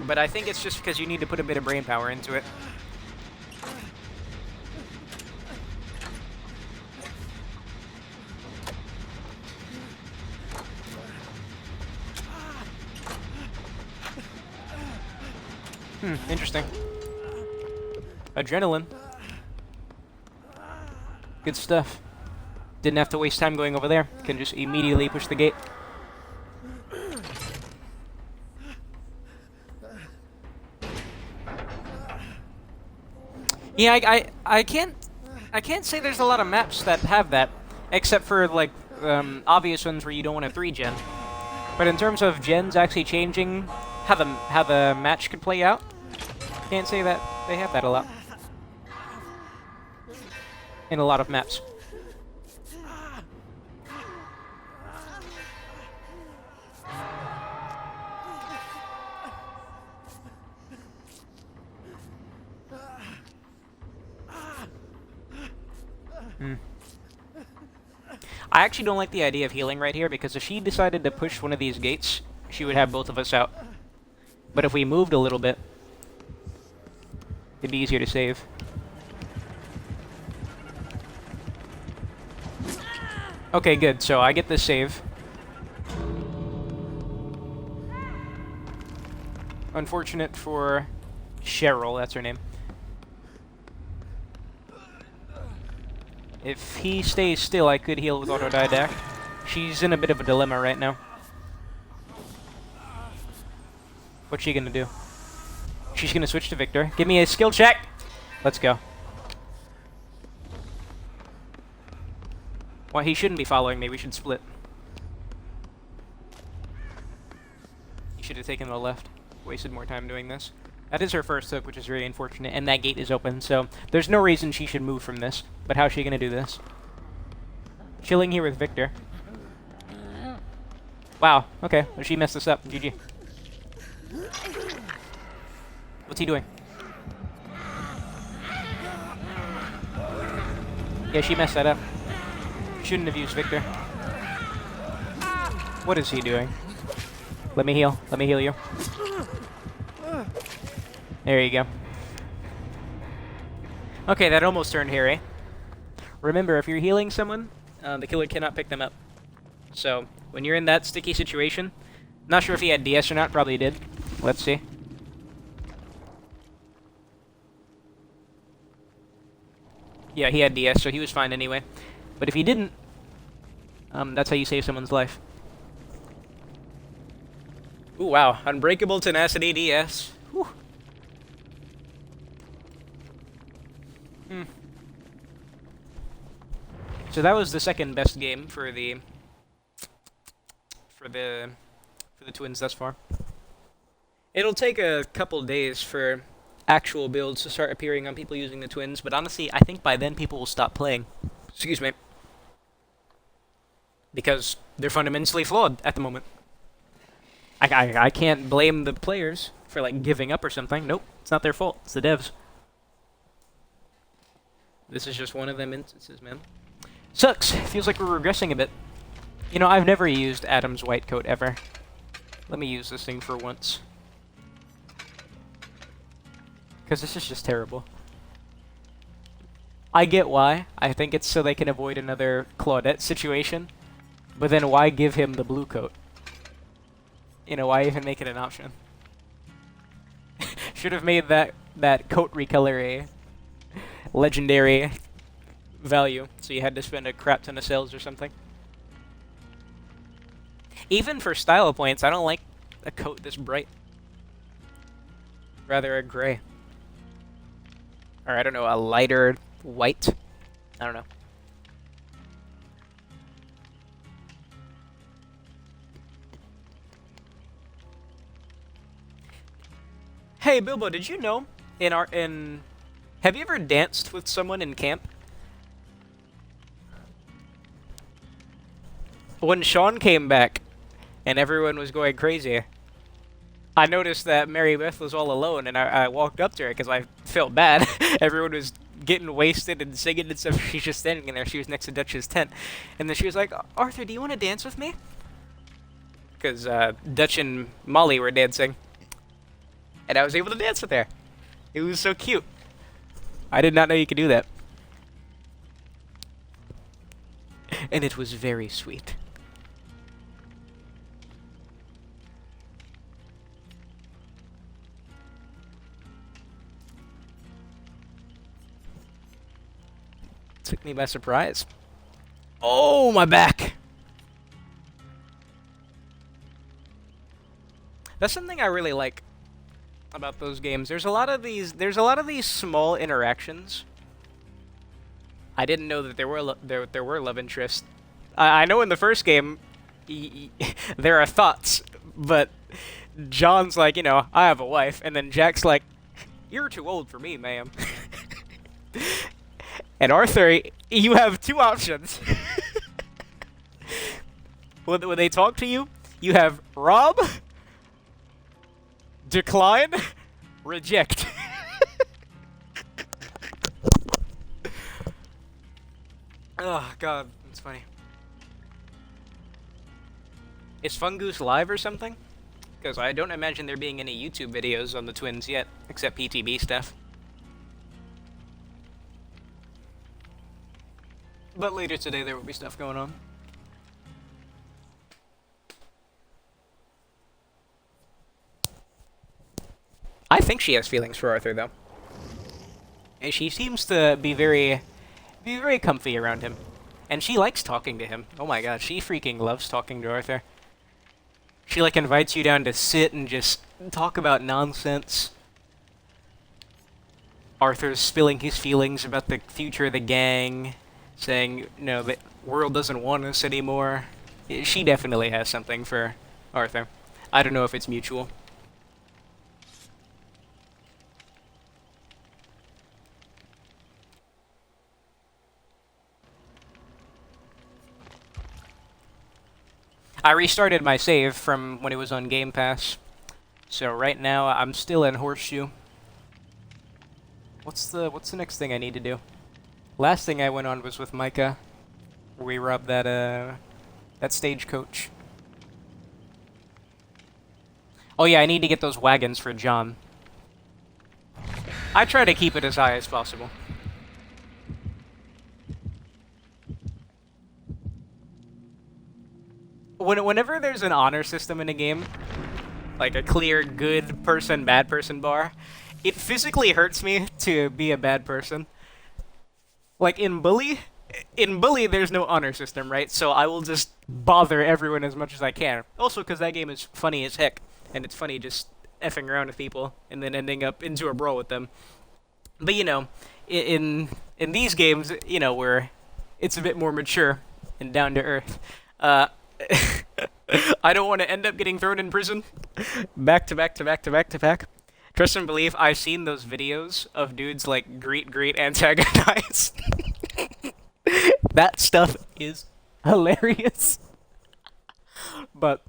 but I think it's just because you need to put a bit of brain power into it. Interesting. Adrenaline. Good stuff. Didn't have to waste time going over there. Can just immediately push the gate. Yeah, I can't say there's a lot of maps that have that, except for like obvious ones where you don't want a 3-gen. But in terms of gens actually changing how the match could play out, can't say that they have that a lot in a lot of maps. I actually don't like the idea of healing right here, because if she decided to push one of these gates, she would have both of us out. But if we moved a little bit, it'd be easier to save. Okay, good. So I get this save. Unfortunate for Cheryl, that's her name. If he stays still, I could heal with Autodidact. She's in a bit of a dilemma right now. What's she gonna do? She's gonna switch to Victor. Give me a skill check! Let's go. Well, he shouldn't be following me. We should split. He should have taken the left. Wasted more time doing this. That is her first hook, which is very unfortunate, and that gate is open, so there's no reason she should move from this. But how's she gonna do this? Chilling here with Victor. Wow, okay, well, she messed this up. GG. What's he doing? Yeah, she messed that up. Shouldn't have used Victor. What is he doing? Let me heal. Let me heal you. There you go. Okay, that almost turned hairy. Remember, if you're healing someone, the killer cannot pick them up. So, when you're in that sticky situation, not sure if he had DS or not, probably did. Let's see. Yeah, he had DS, so he was fine anyway. But if he didn't, that's how you save someone's life. Ooh, wow. Unbreakable Tenacity DS. Whew. So that was the second best game for the twins thus far. It'll take a couple days for actual builds to start appearing on people using the twins, but honestly, I think by then people will stop playing. Excuse me. Because they're fundamentally flawed at the moment. I can't blame the players for like giving up or something. Nope, it's not their fault. It's the devs. This is just one of them instances, man. Sucks. Feels like we're regressing a bit. You know, I've never used Adam's white coat ever. Let me use this thing for once. Because this is just terrible. I get why. I think it's so they can avoid another Claudette situation. But then why give him the blue coat? You know, why even make it an option? Should have made that coat recolor a legendary value, so you had to spend a crap ton of sales or something. Even for style points, I don't like a coat this bright. Rather a gray. Or I don't know, a lighter white? I don't know. Hey Bilbo, did you know have you ever danced with someone in camp? When Sean came back and everyone was going crazy, I noticed that Mary Beth was all alone, and I walked up to her because I felt bad. Everyone was getting wasted and singing and stuff. She's just standing there. She was next to Dutch's tent. And then she was like, "Arthur, do you want to dance with me?" because Dutch and Molly were dancing, and I was able to dance with her. It was so cute. I did not know you could do that. And it was very sweet. Took me by surprise. Oh, my back! That's something I really like about those games. There's a lot of these small interactions. I didn't know that there were love interests. I know in the first game there are thoughts, but John's like, you know, I have a wife, and then Jack's like, you're too old for me, ma'am. And Arthur, you have two options. When they talk to you, you have Rob, decline, reject. Oh, God, that's funny. Is Fungoose live or something? Because I don't imagine there being any YouTube videos on the twins yet, except PTB stuff. But later today there will be stuff going on. I think she has feelings for Arthur, though. And she seems to be very comfy around him. And she likes talking to him. Oh my god, she freaking loves talking to Arthur. She, like, invites you down to sit and just talk about nonsense. Arthur's spilling his feelings about the future of the gang, saying, no, the world doesn't want us anymore. She definitely has something for Arthur. I don't know if it's mutual. I restarted my save from when it was on Game Pass. So right now I'm still in Horseshoe. What's the next thing I need to do? Last thing I went on was with Micah, where we robbed that stagecoach. Oh yeah, I need to get those wagons for John. I try to keep it as high as possible. Whenever there's an honor system in a game, like a clear good person, bad person bar, it physically hurts me to be a bad person. Like in Bully there's no honor system, right? So I will just bother everyone as much as I can. Also because that game is funny as heck, and it's funny just effing around with people and then ending up into a brawl with them. But you know, in these games, you know, where it's a bit more mature and down to earth, I don't want to end up getting thrown in prison back to back to back to back to back. Trust and believe, I've seen those videos of dudes like greet antagonize. That stuff is hilarious. But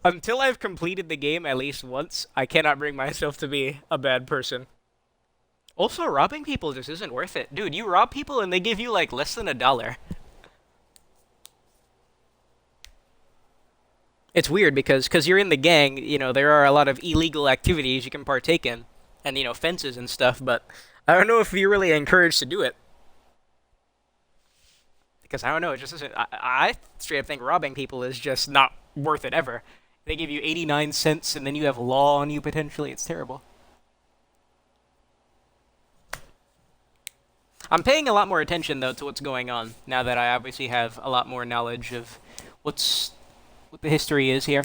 until I've completed the game at least once, I cannot bring myself to be a bad person. Also, robbing people just isn't worth it. Dude, you rob people and they give you like less than $1. It's weird because you're in the gang, you know, there are a lot of illegal activities you can partake in, and, you know, fences and stuff, but I don't know if you're really encouraged to do it. Because, I don't know, it just isn't, I straight up think robbing people is just not worth it ever. They give you 89 cents, and then you have law on you, potentially. It's terrible. I'm paying a lot more attention, though, to what's going on, now that I obviously have a lot more knowledge of what the history is here,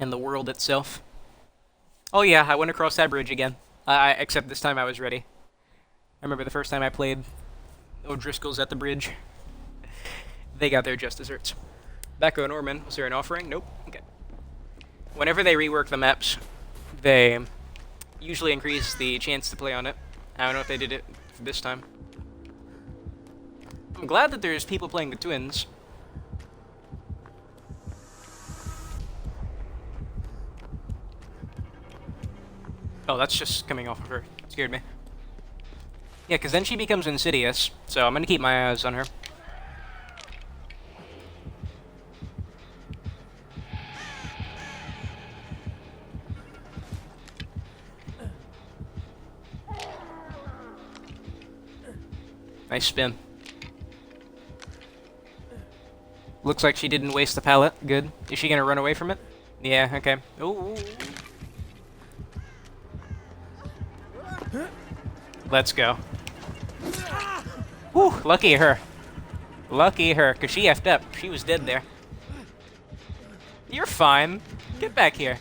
and the world itself. Oh yeah, I went across that bridge again. Except this time I was ready. I remember the first time I played O'Driscoll's at the bridge. They got their just desserts. Back on Norman, was there an offering? Nope. Okay. Whenever they rework the maps, they usually increase the chance to play on it. I don't know if they did it this time. I'm glad that there's people playing the twins. Oh, that's just coming off of her. It scared me. Yeah, because then she becomes insidious, so I'm going to keep my eyes on her. Nice spin. Looks like she didn't waste the pallet. Good. Is she gonna run away from it? Yeah, okay. Ooh. Let's go. Whew, lucky her. Lucky her, because she effed up. She was dead there. You're fine. Get back here.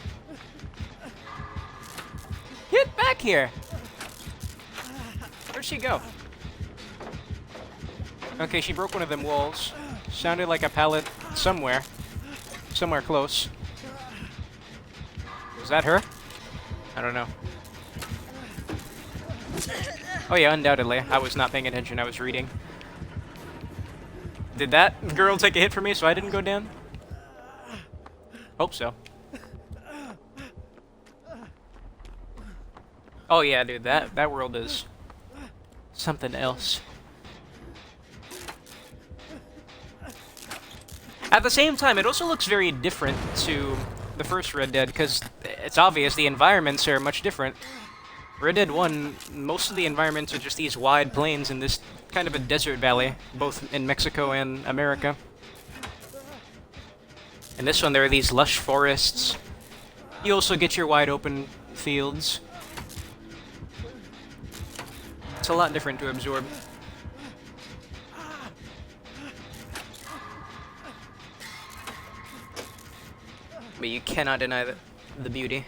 Get back here! Where'd she go? Okay, she broke one of them walls. Sounded like a pallet somewhere. Somewhere close. Was that her? I don't know. Oh yeah, undoubtedly. I was not paying attention, I was reading. Did that girl take a hit for me so I didn't go down? Hope so. Oh yeah, dude, that world is something else. At the same time, it also looks very different to the first Red Dead, because it's obvious the environments are much different. Red Dead 1, most of the environments are just these wide plains in this kind of a desert valley, both in Mexico and America. In this one, there are these lush forests. You also get your wide open fields. It's a lot different to absorb. But you cannot deny the beauty.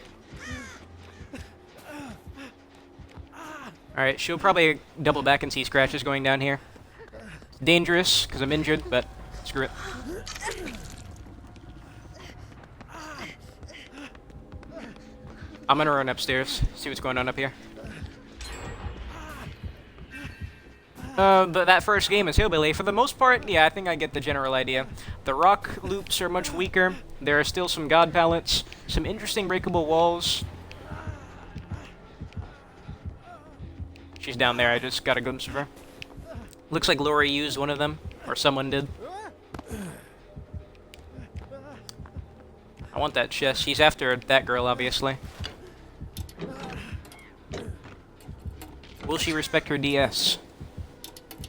Alright, she'll probably double back and see scratches going down here. It's dangerous, because I'm injured, but screw it. I'm gonna run upstairs, see what's going on up here. But that first game is Hillbilly. For the most part, yeah, I think I get the general idea. The rock loops are much weaker. There are still some god palettes, some interesting breakable walls. She's down there, I just got a glimpse of her. Looks like Lori used one of them, or someone did. I want that chest. She's after that girl, obviously. Will she respect her DS?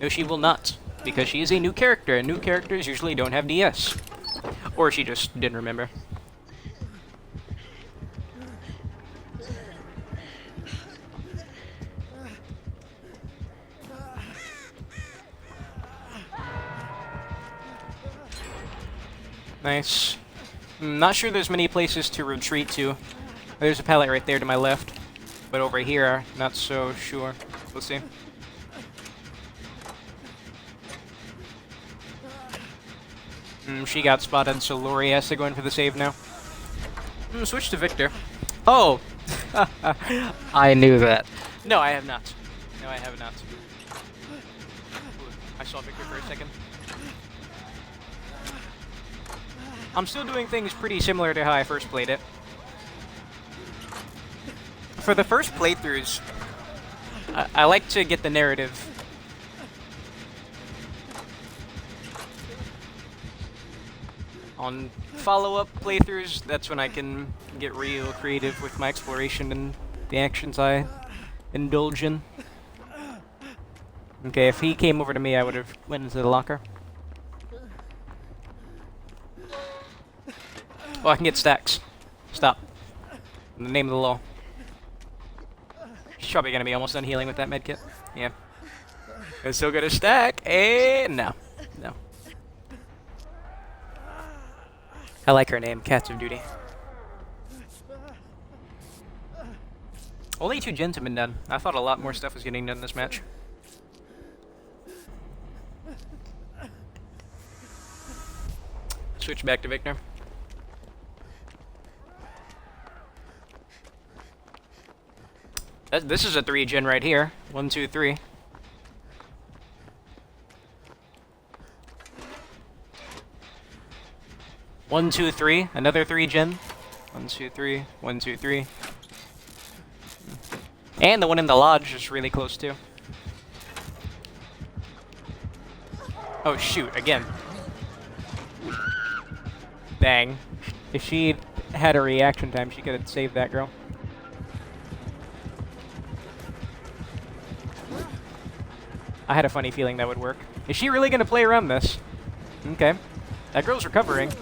No, she will not, because she is a new character, and new characters usually don't have DS. Or she just didn't remember. Nice. Not sure there's many places to retreat to. There's a pallet right there to my left. But over here, not so sure. We'll see. She got spotted, so Lori has to go in for the save now. Switch to Victor. Oh! I knew that. No, I have not. No, I have not. Ooh, I saw Victor for a second. I'm still doing things pretty similar to how I first played it. For the first playthroughs, I like to get the narrative. On follow-up playthroughs, that's when I can get real creative with my exploration and the actions I indulge in. Okay, if he came over to me, I would have went into the locker. Oh, I can get stacks. Stop. In the name of the law. She's probably gonna be almost done healing with that medkit. Yeah. I still got a stack, and no. No. I like her name, Cats of Duty. Only 2 gens have been done. I thought a lot more stuff was getting done this match. Switch back to Victor. This is a 3-gen right here. 1, 2, 3. One, 2, 3. Another 3-gen. 1, 2, 3. 1, 2, 3. And the one in the lodge is really close too. Oh shoot! Again. Dang. If she had a reaction time, she could have saved that girl. I had a funny feeling that would work. Is she really gonna play around this? Okay. That girl's recovering.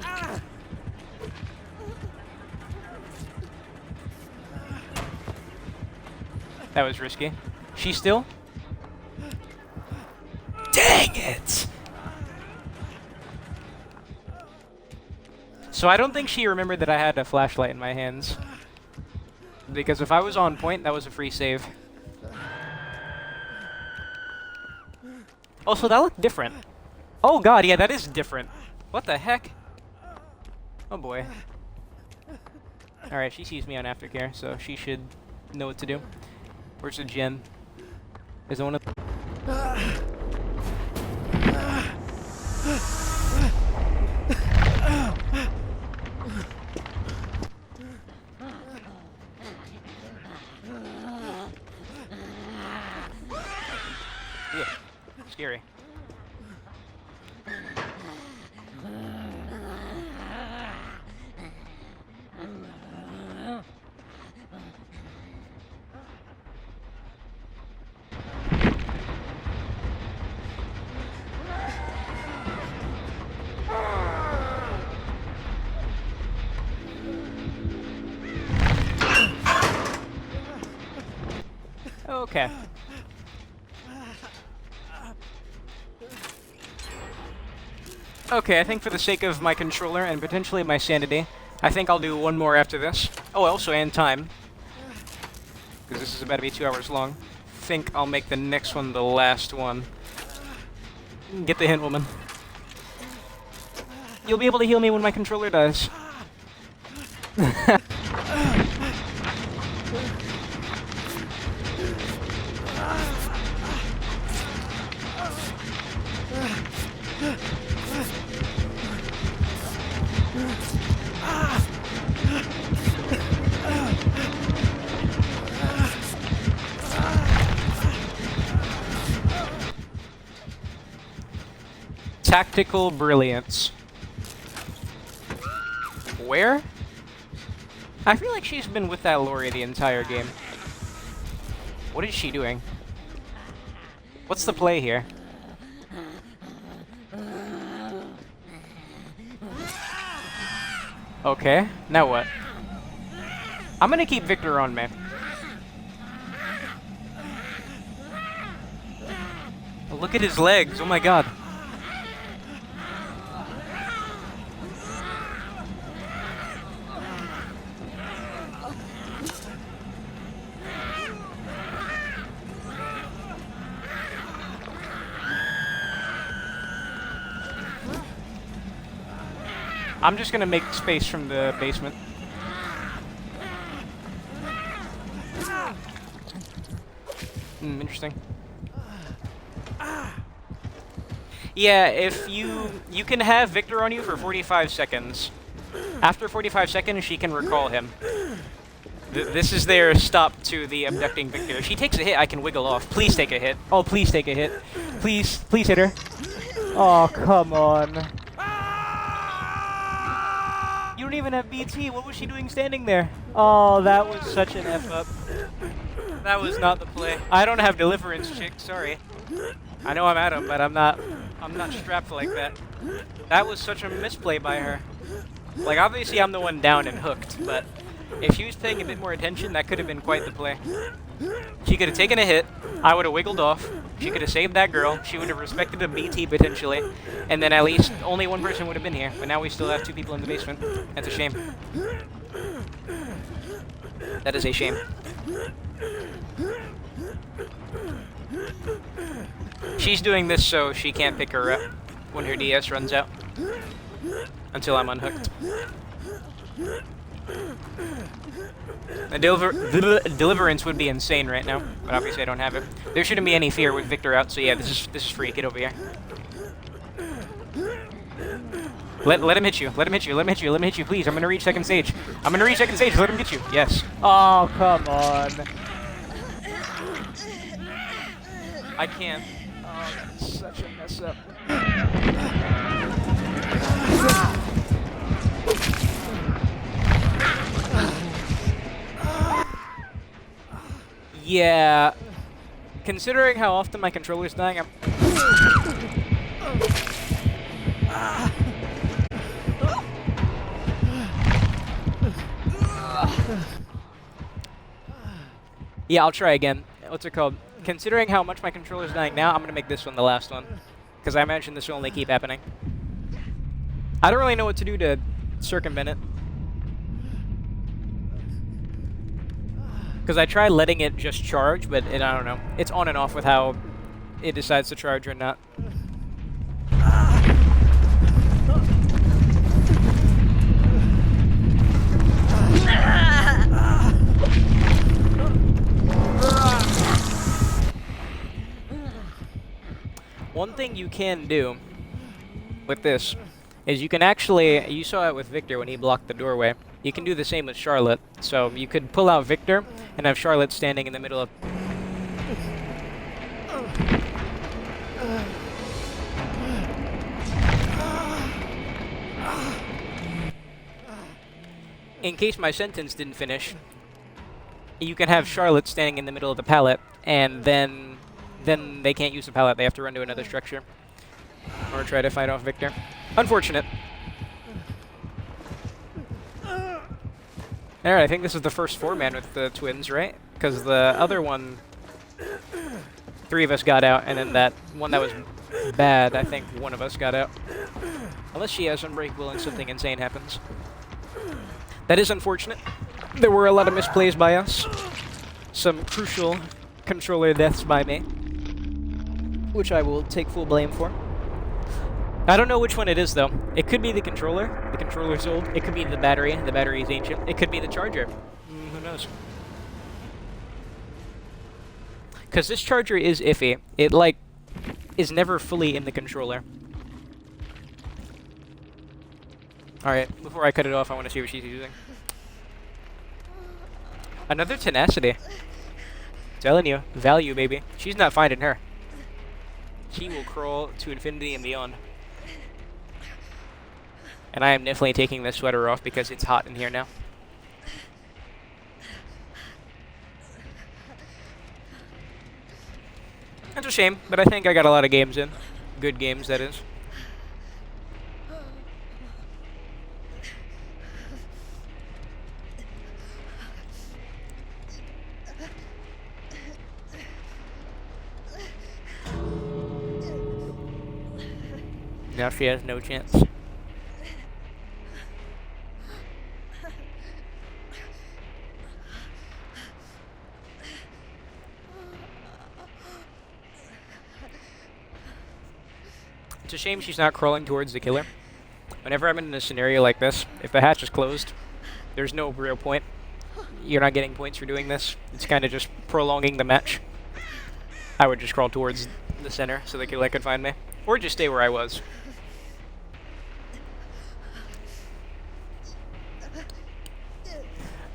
That was risky. She still? Dang it! So I don't think she remembered that I had a flashlight in my hands. Because if I was on point, that was a free save. Also, that looked different. Oh god, yeah, that is different. What the heck? Oh boy. Alright, she sees me on aftercare, so she should know what to do. Where's the gen? Is it one of... Yeah, scary. Okay. Okay, I think for the sake of my controller and potentially my sanity, I think I'll do one more after this. Oh, also, and time. Because this is about to be 2 hours long. I think I'll make the next one the last one. Get the hint, woman. You'll be able to heal me when my controller dies. Tactical brilliance. Where? I feel like she's been with that Lori the entire game. What is she doing? What's the play here? Okay, now what? I'm gonna keep Victor on me. Look at his legs, oh my god. I'm just gonna make space from the basement. Interesting. Yeah, if you can have Victor on you for 45 seconds. After 45 seconds, she can recall him. This is their stop to the abducting Victor. If she takes a hit, I can wiggle off. Please take a hit. Oh, please take a hit. Please hit her. Oh, come on. You don't even have BT. What was she doing standing there? Oh, that was such an F up. That was not the play. I don't have deliverance, chick. Sorry. I know I'm Adam, but I'm not strapped like that. That was such a misplay by her. Like, obviously I'm the one down and hooked, but if she was paying a bit more attention, that could have been quite the play. She could have taken a hit, I would have wiggled off, she could have saved that girl, she would have respected a BT potentially, and then at least only one person would have been here, but now we still have 2 people in the basement. That's a shame. That is a shame. She's doing this so she can't pick her up when her DS runs out. Until I'm unhooked. The deliverance would be insane right now, but obviously I don't have it. There shouldn't be any fear with Victor out, so yeah, this is free. Get over here. Let him hit you. Let him hit you. Let him hit you. Let him hit you, please. I'm gonna reach second stage. I'm gonna reach second stage. Let him get you. Yes. Oh, come on. I can't. Oh, that's such a mess up. Yeah. Considering how often my controller's dying, I'm... Yeah, I'll try again. What's it called? Considering how much my controller's dying now, I'm gonna make this one the last one. Because I imagine this will only keep happening. I don't really know what to do to circumvent it. Because I tried letting it just charge, but I don't know. It's on and off with how it decides to charge or not. One thing you can do with this is you can actually, you saw it with Victor when he blocked the doorway, you can do the same with Charlotte. So you could pull out Victor and have Charlotte standing in the middle of... In case my sentence didn't finish, you can have Charlotte standing in the middle of the pallet, and then they can't use the pallet. They have to run to another structure or try to fight off Victor. Unfortunate. Alright, I think this is the first 4-man with the twins, right? Because the other one, 3 of us got out, and then that one that was bad, I think one of us got out. Unless she has Unbreakable and something insane happens. That is unfortunate. There were a lot of misplays by us. Some crucial controller deaths by me, which I will take full blame for. I don't know which one it is, though. It could be the controller. The controller's old. It could be the battery. The battery's ancient. It could be the charger. Who knows? Because this charger is iffy. It, like, is never fully in the controller. Alright, before I cut it off, I want to see what she's using. Another tenacity. Telling you. Value, baby. She's not finding her. She will crawl to infinity and beyond. And I am definitely taking this sweater off because it's hot in here now. That's a shame, but I think I got a lot of games in. Good games, that is. Now she has no chance. It's a shame she's not crawling towards the killer. Whenever I'm in a scenario like this, if the hatch is closed, there's no real point. You're not getting points for doing this. It's kind of just prolonging the match. I would just crawl towards the center so the killer could find me. Or just stay where I was.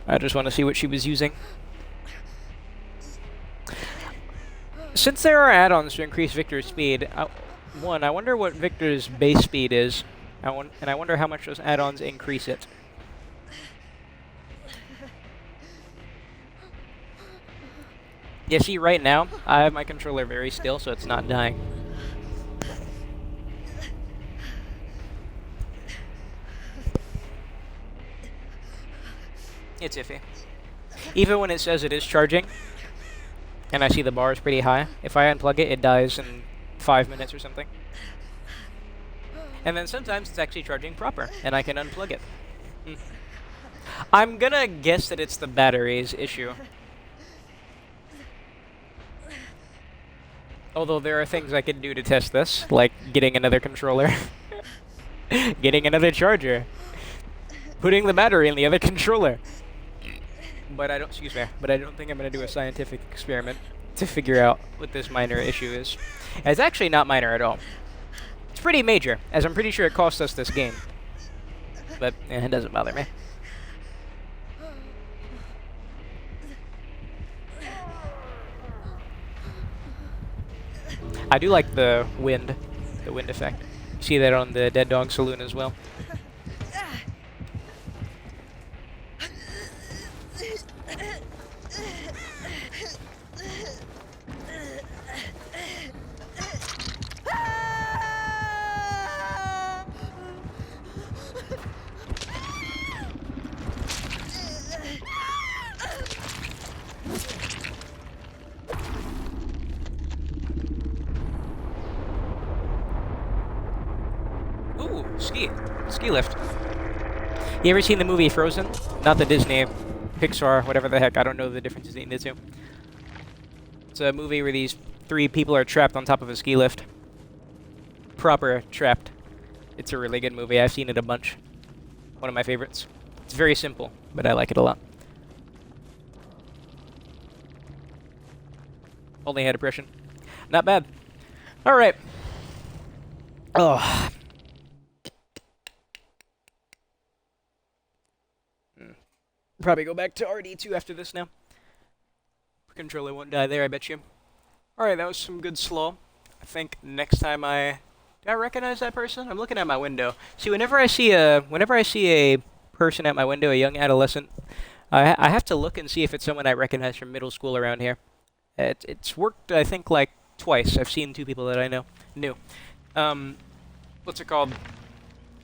I just want to see what she was using. Since there are add-ons to increase Victor's speed, one, I wonder what Victor's base speed is, and I wonder how much those add-ons increase it. Yeah, see, right now, I have my controller very still, so it's not dying. It's iffy. Even when it says it is charging, and I see the bar is pretty high, if I unplug it, it dies in 5 minutes or something. And then sometimes it's actually charging proper, and I can unplug it. I'm gonna guess that it's the battery's issue. Although there are things I can do to test this, like getting another controller, getting another charger, putting the battery in the other controller. But I don't think I'm going to do a scientific experiment to figure out what this minor issue is. And it's actually not minor at all. It's pretty major, as I'm pretty sure it cost us this game. But it doesn't bother me. I do like the wind effect. You see that on the Dead Dog Saloon as well. ski lift. You ever seen the movie Frozen? Not the Disney, Pixar, whatever the heck. I don't know the differences between the two. It's a movie where these 3 people are trapped on top of a ski lift. Proper trapped. It's a really good movie. I've seen it a bunch. One of my favorites. It's very simple, but I like it a lot. Only had depression. Not bad. Alright. Oh. Probably go back to RD2 after this now. Controller won't die there, I bet you. Alright, that was some good slaw. I think next time do I recognize that person? I'm looking at my window. See, whenever I see a person at my window, a young adolescent, I have to look and see if it's someone I recognize from middle school around here. It's worked, I think, like twice. I've seen 2 people that I knew. What's it called?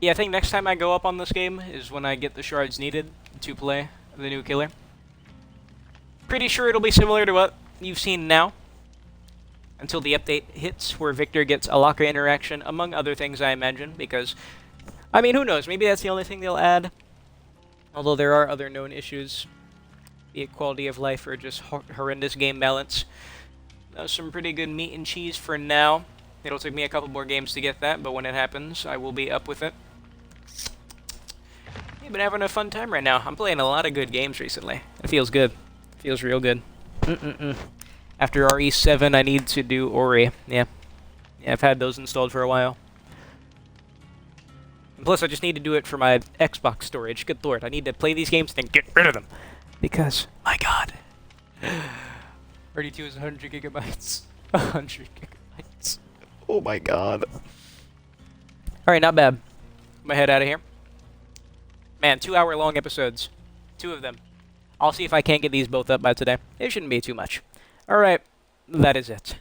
Yeah, I think next time I go up on this game is when I get the shards needed to play the new killer. Pretty sure it'll be similar to what you've seen now, until the update hits, where Victor gets a locker interaction, among other things, I imagine, because, I mean, who knows, maybe that's the only thing they'll add, although there are other known issues, be it quality of life or just horrendous game balance. That was some pretty good meat and cheese for now. It'll take me a couple more games to get that, but when it happens, I will be up with it. I've been having a fun time right now. I'm playing a lot of good games recently. It feels good. It feels real good. After RE7, I need to do Ori. Yeah, I've had those installed for a while. And plus, I just need to do it for my Xbox storage. Good lord, I need to play these games and get rid of them. Because, my god. RD2 is 100 gigabytes. 100 gigabytes. Oh my god. Alright, not bad. I'm gonna head out of here. Man, 2-hour-long episodes. 2 of them. I'll see if I can't get these both up by today. It shouldn't be too much. Alright, that is it.